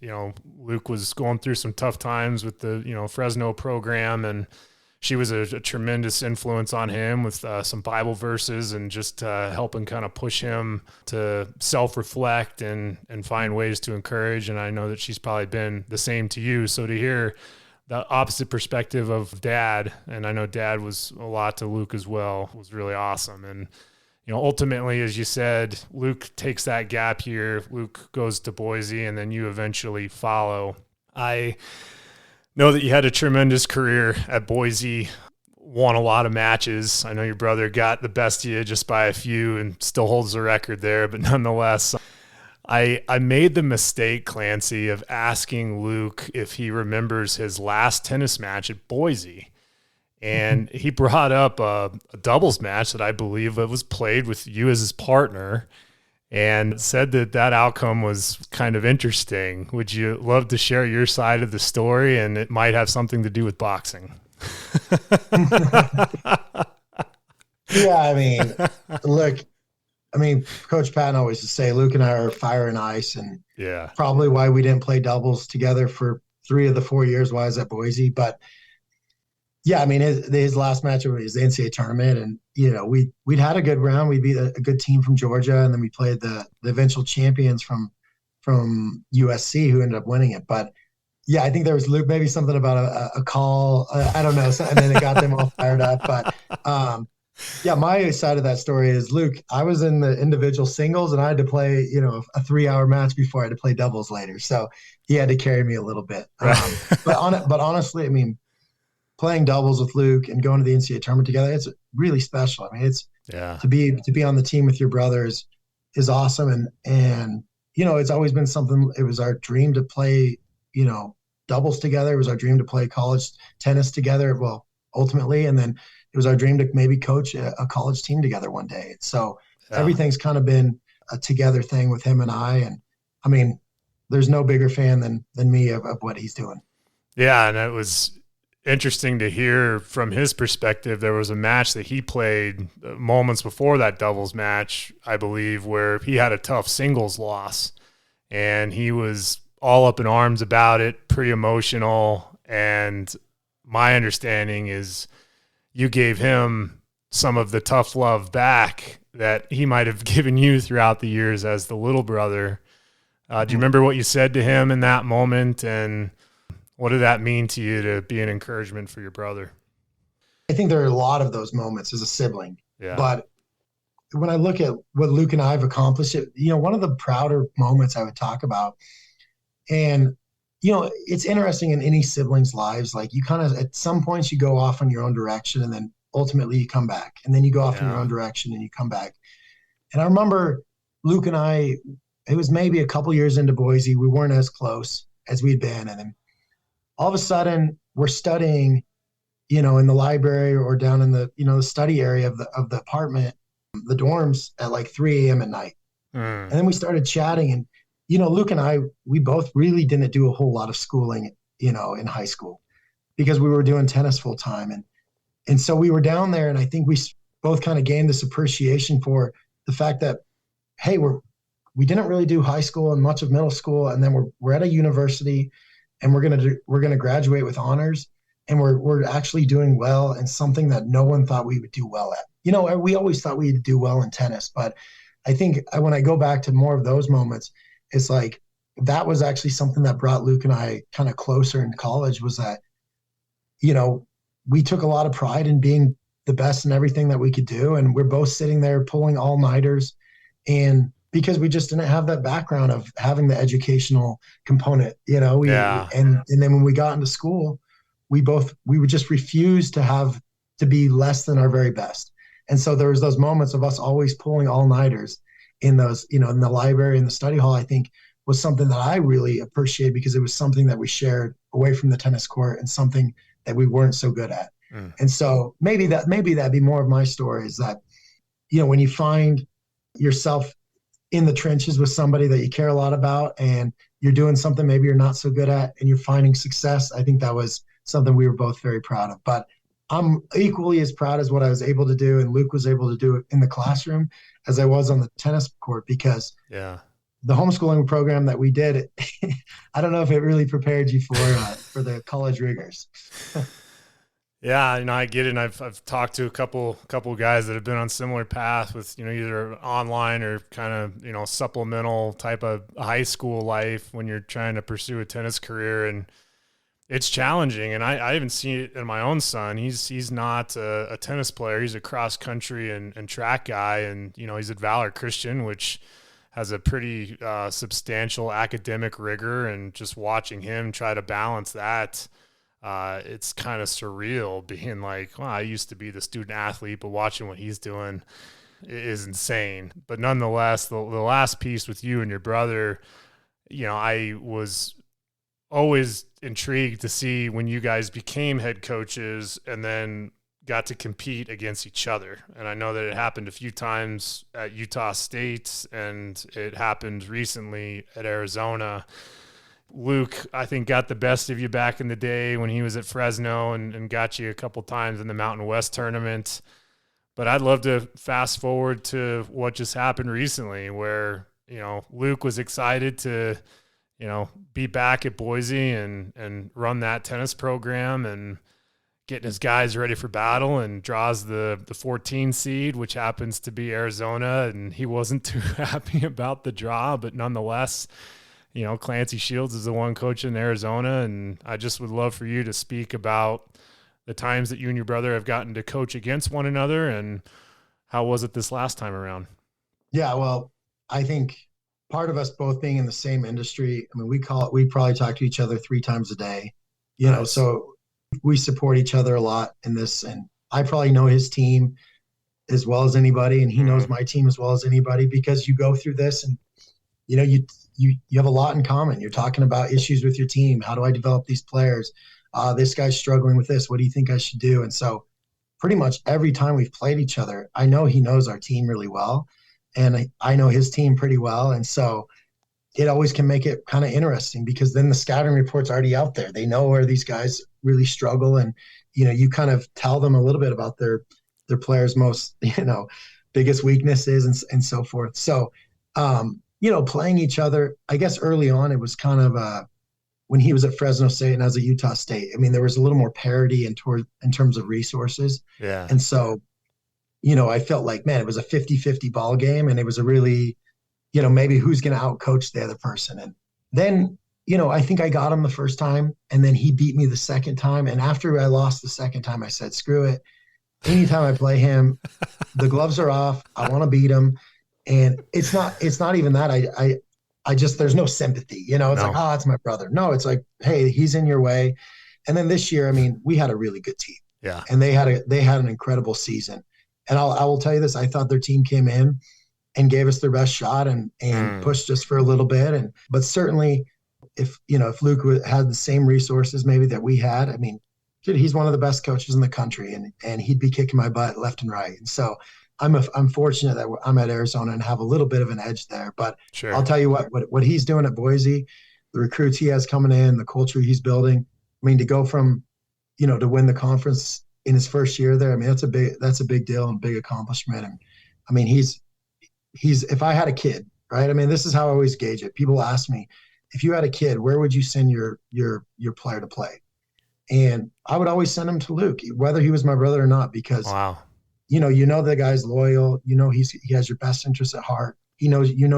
Speaker 1: Luke was going through some tough times with the Fresno program, and she was a tremendous influence on him with some Bible verses and just helping kind of push him to self-reflect and find ways to encourage. And I know that she's probably been the same to you. So to hear the opposite perspective of dad, and I know dad was a lot to Luke as well, was really awesome. And, ultimately, as you said, Luke takes that gap year, Luke goes to Boise, and then you eventually follow. I know that you had a tremendous career at Boise, won a lot of matches. I know your brother got the best of you just by a few and still holds the record there, but nonetheless, I made the mistake, Clancy, of asking Luke if he remembers his last tennis match at Boise. And he brought up a doubles match that I believe was played with you as his partner, and said that outcome was kind of interesting. Would you love to share your side of the story? And it might have something to do with boxing.
Speaker 4: Yeah, look, Coach Patton always used to say, Luke and I are fire and ice, and probably why we didn't play doubles together for 3 of the 4 years while I was at Boise. But yeah, his last match was the NCAA tournament, and we'd had a good round. We beat a good team from Georgia, and then we played the eventual champions from USC, who ended up winning it. But yeah, I think there was, Luke, maybe something about a call. I don't know, and then it got them all fired up. But yeah, my side of that story is, Luke, I was in the individual singles, and I had to play a 3-hour match before I had to play doubles later. So he had to carry me a little bit. But honestly, playing doubles with Luke and going to the NCAA tournament together, it's really special. It's to be on the team with your brothers is awesome. And it's always been something. It was our dream to play, doubles together. It was our dream to play college tennis together. Well, ultimately, and then it was our dream to maybe coach a college team together one day. So everything's kind of been a together thing with him and I. And there's no bigger fan than me of what he's doing.
Speaker 1: Yeah. And it was interesting to hear from his perspective. There was a match that he played moments before that doubles match, I believe, where he had a tough singles loss, and he was all up in arms about it, pretty emotional. And my understanding is you gave him some of the tough love back that he might have given you throughout the years as the little brother. Do you remember what you said to him in that moment, and what did that mean to you to be an encouragement for your brother?
Speaker 4: I think there are a lot of those moments as a sibling.
Speaker 1: Yeah.
Speaker 4: But when I look at what Luke and I have accomplished, one of the prouder moments I would talk about, and, it's interesting in any siblings' lives, like you kind of, at some points you go off on your own direction, and then ultimately you come back, and then you go off in your own direction and you come back. And I remember Luke and I, it was maybe a couple years into Boise. We weren't as close as we'd been. And then all of a sudden we're studying, in the library or down in the, the study area of the apartment, the dorms, at like 3 a.m. at night. And then we started chatting, and, Luke and I, we both really didn't do a whole lot of schooling, in high school, because we were doing tennis full time. And so we were down there, and I think we both kind of gained this appreciation for the fact that, hey, we didn't really do high school and much of middle school. And then we're at a university, and we're going to graduate with honors, and we're actually doing well in something that no one thought we would do well at. We always thought we'd do well in tennis, but I think when I go back to more of those moments, it's like that was actually something that brought Luke and I kind of closer in college, was that, we took a lot of pride in being the best in everything that we could do. And we're both sitting there pulling all-nighters. And because we just didn't have that background of having the educational component, and then when we got into school, we would just refuse to be less than our very best. And so there was those moments of us always pulling all-nighters in those, in the library, in the study hall, I think was something that I really appreciated because it was something that we shared away from the tennis court and something that we weren't so good at. And so maybe that'd be more of my story, is that, when you find yourself in the trenches with somebody that you care a lot about and you're doing something maybe you're not so good at and you're finding success, I think that was something we were both very proud of. But I'm equally as proud as what I was able to do and Luke was able to do in the classroom as I was on the tennis court, because the homeschooling program that we did, I don't know if it really prepared you for the college rigors.
Speaker 1: Yeah, I get it. And I've talked to a couple guys that have been on similar path with, either online or kind of, supplemental type of high school life when you're trying to pursue a tennis career. And it's challenging. And I even see it in my own son. He's not a tennis player. He's a cross country and track guy. And, he's at Valor Christian, which has a pretty substantial academic rigor, and just watching him try to balance that, it's kind of surreal being like, well, I used to be the student athlete, but watching what he's doing is insane. But nonetheless, the last piece with you and your brother, I was always intrigued to see when you guys became head coaches and then got to compete against each other. And I know that it happened a few times at Utah State, and it happened recently at Arizona. Luke, I think, got the best of you back in the day when he was at Fresno and got you a couple times in the Mountain West tournament. But I'd love to fast forward to what just happened recently where, Luke was excited to, be back at Boise and run that tennis program and getting his guys ready for battle, and draws the 14 seed, which happens to be Arizona. And he wasn't too happy about the draw, but nonetheless, Clancy Shields is the one coach in Arizona. And I just would love for you to speak about the times that you and your brother have gotten to coach against one another, and how was it this last time around?
Speaker 4: Yeah, well, I think part of us both being in the same industry, I mean, we probably talk to each other 3 times a day,
Speaker 1: Nice.
Speaker 4: So we support each other a lot in this. And I probably know his team as well as anybody, and he knows my team as well as anybody, because you go through this and, you have a lot in common. You're talking about issues with your team. How do I develop these players? This guy's struggling with this. What do you think I should do? And so pretty much every time we've played each other, I know he knows our team really well, and I know his team pretty well. And so it always can make it kind of interesting, because then the scouting report's already out there. They know where these guys really struggle. And, you kind of tell them a little bit about their players' most, biggest weaknesses and so forth. So, playing each other, I guess early on, it was kind of when he was at Fresno State and I was at Utah State, I mean, there was a little more parity in terms of resources.
Speaker 1: Yeah.
Speaker 4: And so, I felt like, man, it was a 50-50 ball game, and it was a really, maybe who's going to outcoach the other person. And then, I think I got him the first time, and then he beat me the second time. And after I lost the second time, I said, screw it. Anytime I play him, the gloves are off. I want to beat him. And it's not even that. I just, there's no sympathy, it's like, oh, it's my brother. No, it's like, hey, he's in your way. And then this year, I mean, we had a really good team.
Speaker 1: Yeah.
Speaker 4: And they had an incredible season. And I will tell you this, I thought their team came in and gave us their best shot and pushed us for a little bit. But certainly if Luke had the same resources maybe that we had, I mean, dude, he's one of the best coaches in the country, and he'd be kicking my butt left and right. And so I'm fortunate that I'm at Arizona and have a little bit of an edge there. But
Speaker 1: Sure.
Speaker 4: I'll tell you what he's doing at Boise, the recruits he has coming in, the culture he's building. I mean, to go from, to win the conference in his first year there, I mean, that's a big deal and big accomplishment. And I mean, he's if I had a kid, right? I mean, this is how I always gauge it. People ask me, if you had a kid, where would you send your player to play? And I would always send him to Luke, whether he was my brother or not, because
Speaker 1: Wow.
Speaker 4: The guy's loyal. He has your best interest at heart. He knows, he's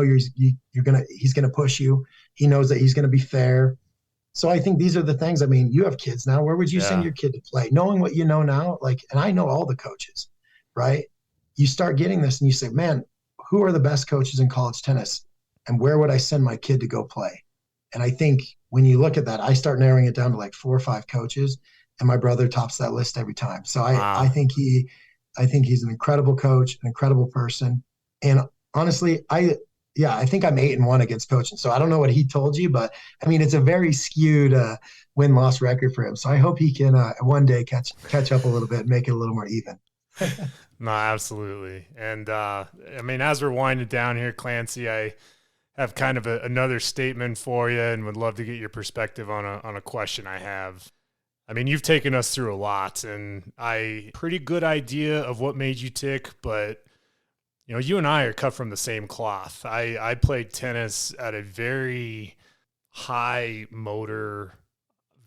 Speaker 4: going to push you. He knows that he's going to be fair. So I think these are the things. I mean, you have kids now. Where would you send
Speaker 1: Yeah.
Speaker 4: your kid to play? Knowing what you know now, like, and I know all the coaches, right? You start getting this and you say, man, who are the best coaches in college tennis? And where would I send my kid to go play? And I think when you look at that, I start narrowing it down to like 4 or 5 coaches, and my brother tops that list every time. So I
Speaker 1: Wow.
Speaker 4: think he's an incredible coach, an incredible person. And honestly, I think I'm 8-1 against coaching. So I don't know what he told you, but I mean, it's a very skewed win-loss record for him. So I hope he can one day catch up a little bit and make it a little more even.
Speaker 1: No, absolutely. And I mean, as we're winding down here, Clancy, I have kind of another statement for you, and would love to get your perspective on a question I have. I mean, you've taken us through a lot, and pretty good idea of what made you tick, but you know, you and I are cut from the same cloth. I played tennis at a very high motor,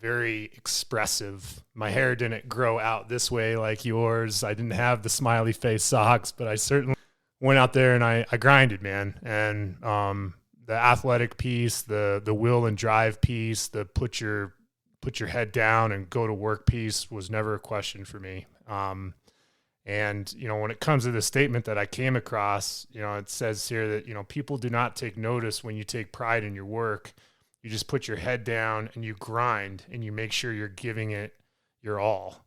Speaker 1: very expressive. My hair didn't grow out this way like yours. I didn't have the smiley face socks, but I certainly went out there and I grinded, man. And the athletic piece, the will and drive piece, the put your head down and go to work piece was never a question for me. And, you know, when it comes to the statement that I came across, you know, it says here that, you know, people do not take notice when you take pride in your work. You just put your head down and you grind and you make sure you're giving it your all.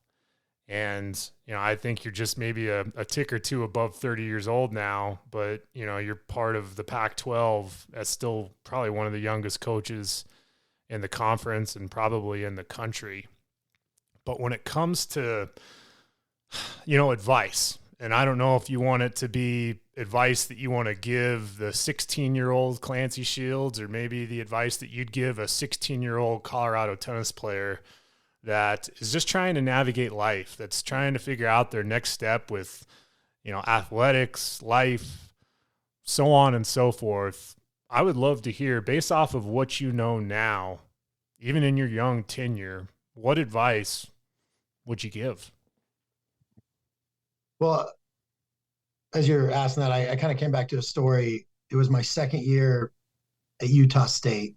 Speaker 1: And, you know, I think you're just maybe a tick or two above 30 years old now, but, you know, you're part of the Pac-12 as still probably one of the youngest coaches in the conference and probably in the country. But when it comes to, you know, advice, and I don't know if you want it to be advice that you want to give the 16-year-old Clancy Shields, or maybe the advice that you'd give a 16-year-old Colorado tennis player that is just trying to navigate life, that's trying to figure out their next step with, you know, athletics, life, so on and so forth. I would love to hear, based off of what you know now, even in your young tenure, what advice would you give?
Speaker 4: Well, as you're asking that, I kind of came back to a story. It was my second year at Utah State.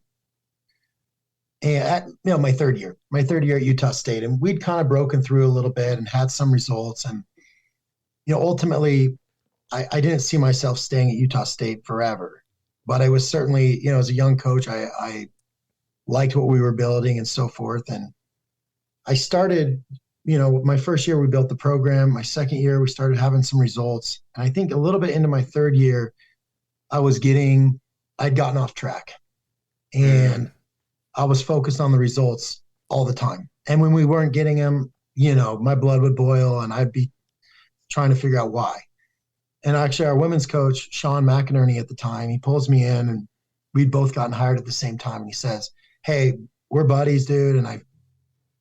Speaker 4: And my third year at Utah State. And we'd kind of broken through a little bit and had some results. And, you know, ultimately, I didn't see myself staying at Utah State forever. But I was certainly, you know, as a young coach, I liked what we were building and so forth. And I started, you know, my first year we built the program. My second year we started having some results. And I think a little bit into my third year, I'd gotten off track. And I was focused on the results all the time. And when we weren't getting them, you know, my blood would boil and I'd be trying to figure out why. And actually our women's coach, Sean McInerney at the time, he pulls me in, and we'd both gotten hired at the same time. And he says, "Hey, we're buddies, dude. And I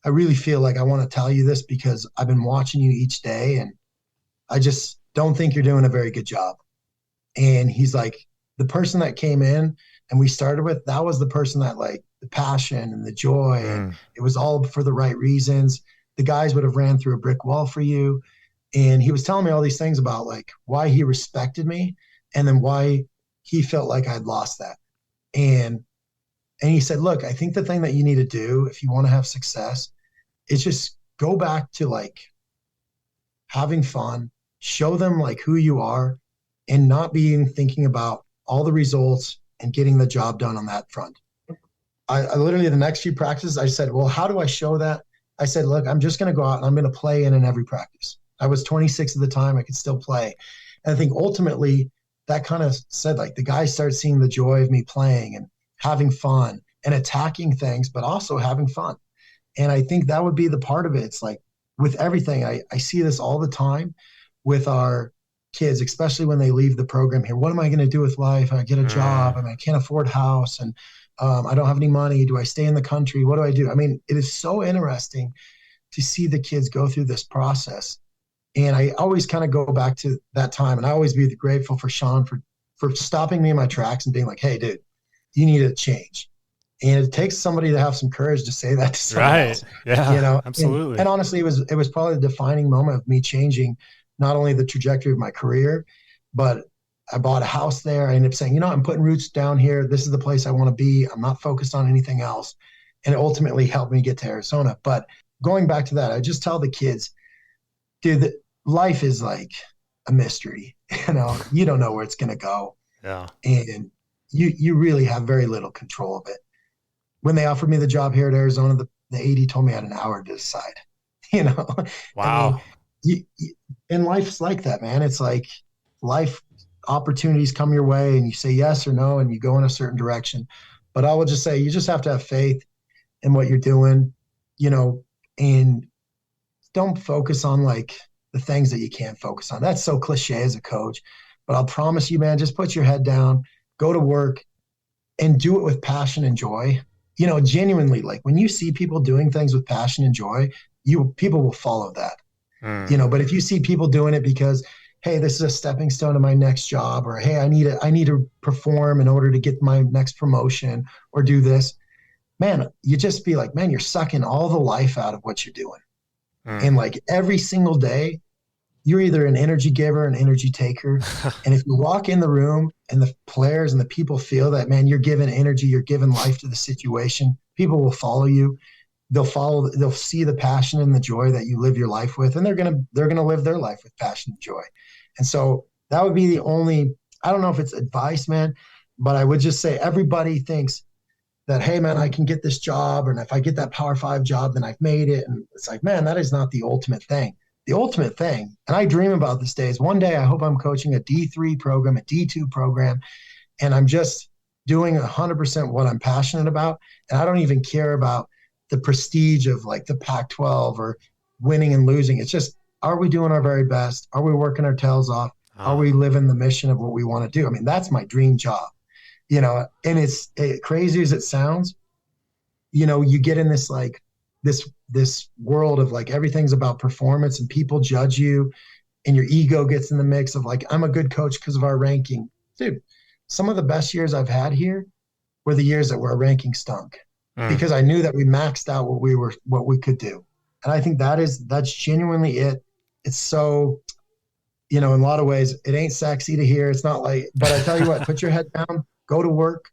Speaker 4: really feel like I want to tell you this because I've been watching you each day and I just don't think you're doing a very good job." And he's like, the person that came in and we started with, that was the person that, like, the passion and the joy, and it was all for the right reasons. The guys would have ran through a brick wall for you. And he was telling me all these things about, like, why he respected me and then why he felt like I'd lost that. And he said, look, I think the thing that you need to do if you want to have success is just go back to, like, having fun, show them, like, who you are, and not being thinking about all the results and getting the job done on that front. I literally, the next few practices, I said, well, how do I show that? I said, look, I'm just going to go out and I'm going to play in every practice. I was 26 at the time. I could still play. And I think ultimately that kind of said, like, the guys started seeing the joy of me playing and having fun and attacking things, but also having fun. And I think that would be the part of it. It's like with everything, I see this all the time with our kids, especially when they leave the program here. What am I going to do with life? I get a job. I mean, I can't afford a house, and I don't have any money. Do I stay in the country? What do I do? I mean, it is so interesting to see the kids go through this process. And I always kind of go back to that time, and I always be grateful for Sean for stopping me in my tracks and being like, hey, dude, you need to change. And it takes somebody to have some courage to say that to someone else.
Speaker 1: Yeah,
Speaker 4: you know,
Speaker 1: absolutely.
Speaker 4: And honestly, it was probably the defining moment of me changing not only the trajectory of my career, but I bought a house there. I ended up saying, you know, I'm putting roots down here. This is the place I want to be. I'm not focused on anything else. and it ultimately helped me get to Arizona. But going back to that, I just tell the kids, dude, life is like a mystery. You don't know where it's going to go.
Speaker 1: Yeah.
Speaker 4: And you really have very little control of it. When they offered me the job here at Arizona, the AD told me I had an hour to decide,
Speaker 1: Wow.
Speaker 4: I mean, and life's like that, man. It's like life opportunities come your way and you say yes or no, and you go in a certain direction. But I will just say, you just have to have faith in what you're doing, and don't focus on like the things that you can't focus on. That's so cliche as a coach, but I'll promise you, man, just put your head down, go to work, and do it with passion and joy. Genuinely, like when you see people doing things with passion and joy, people will follow that. But if you see people doing it because, hey, this is a stepping stone to my next job, or hey, I need to perform in order to get my next promotion or do this, man, you just be like, man, you're sucking all the life out of what you're doing. And like every single day, you're either an energy giver, an energy taker. And if you walk in the room and the players and the people feel that, man, you're giving energy, you're giving life to the situation, people will follow you. They'll see the passion and the joy that you live your life with, and they're going to live their life with passion and joy. And so that would be the only, I don't know if it's advice, man, but I would just say everybody thinks that, hey, man, I can get this job, and if I get that Power 5 job, then I've made it. And it's like, man, that is not the ultimate thing. The ultimate thing, and I dream about this day, is one day I hope I'm coaching a D3 program, a D2 program, and I'm just doing 100% what I'm passionate about, and I don't even care about the prestige of like the Pac-12 or winning and losing. It's just, are we doing our very best? Are we working our tails off? Are we living the mission of what we want to do? I mean, that's my dream job. And it's crazy as it sounds, you get in this like this world of like everything's about performance and people judge you, and your ego gets in the mix of like, I'm a good coach because of our ranking. Dude, some of the best years I've had here were the years that our ranking stunk, because I knew that we maxed out what we could do. And I think that's genuinely it. It's so, in a lot of ways, it ain't sexy to hear. It's not like, but I tell you what, put your head down, go to work,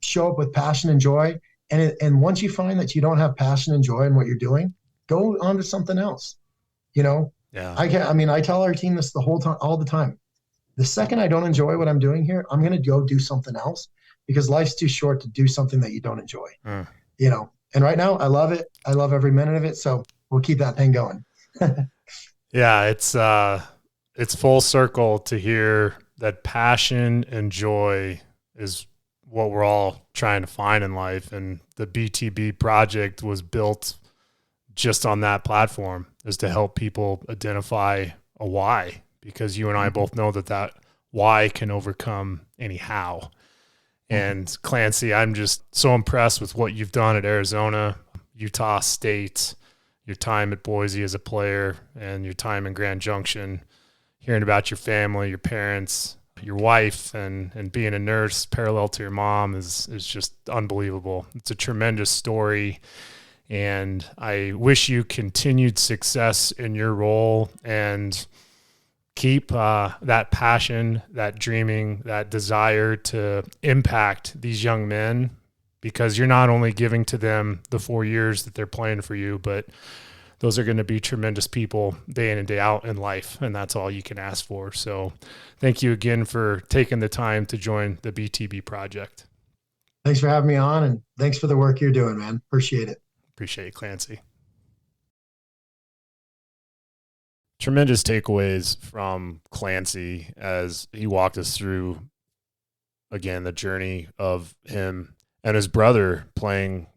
Speaker 4: show up with passion and joy. And once you find that you don't have passion and joy in what you're doing, go on to something else. Yeah. I tell our team this all the time. The second I don't enjoy what I'm doing here, I'm going to go do something else, because life's too short to do something that you don't enjoy. And right now I love it. I love every minute of it. So we'll keep that thing going.
Speaker 1: Yeah. It's full circle to hear that passion and joy is what we're all trying to find in life. And the BTB project was built just on that platform, is to help people identify a why, because you and I both know that why can overcome any how. And Clancy, I'm just so impressed with what you've done at Arizona, Utah State, your time at Boise as a player, and your time in Grand Junction, hearing about your family, your parents, your wife, and being a nurse parallel to your mom is just unbelievable. It's a tremendous story, and I wish you continued success in your role, and keep that passion, that dreaming, that desire to impact these young men, because you're not only giving to them the 4 years that they're playing for you, but those are going to be tremendous people day in and day out in life, and that's all you can ask for. So thank you again for taking the time to join the BTB project.
Speaker 4: Thanks for having me on, and thanks for the work you're doing, man. Appreciate it.
Speaker 1: Appreciate it, Clancy. Tremendous takeaways from Clancy as he walked us through, again, the journey of him and his brother playing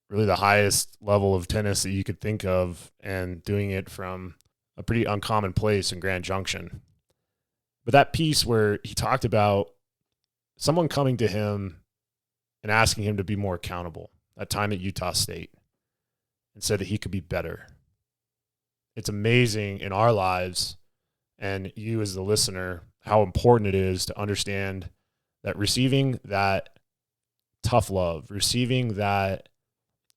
Speaker 1: really the highest level of tennis that you could think of, and doing it from a pretty uncommon place in Grand Junction. But that piece where he talked about someone coming to him and asking him to be more accountable, that time at Utah State, and said that he could be better. It's amazing in our lives, and you as the listener, how important it is to understand that receiving that tough love, receiving that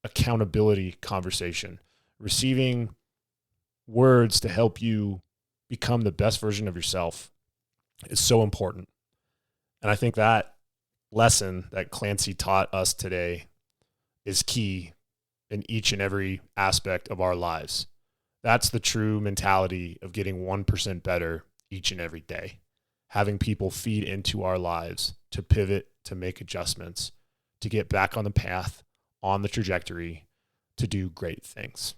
Speaker 1: accountability conversation, receiving words to help you become the best version of yourself is so important. And I think that lesson that Clancy taught us today is key in each and every aspect of our lives. That's the true mentality of getting 1% better each and every day. Having people feed into our lives to pivot, to make adjustments, to get back on the path, on the trajectory, to do great things.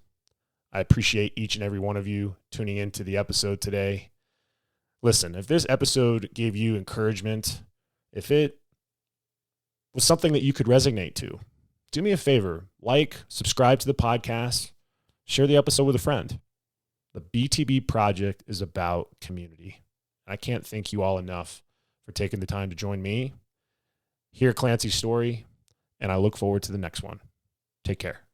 Speaker 1: I appreciate each and every one of you tuning into the episode today. Listen, if this episode gave you encouragement, if it was something that you could resonate to, do me a favor, subscribe to the podcast, share the episode with a friend. The BTB Project is about community. I can't thank you all enough for taking the time to join me, hear Clancy's story, and I look forward to the next one. Take care.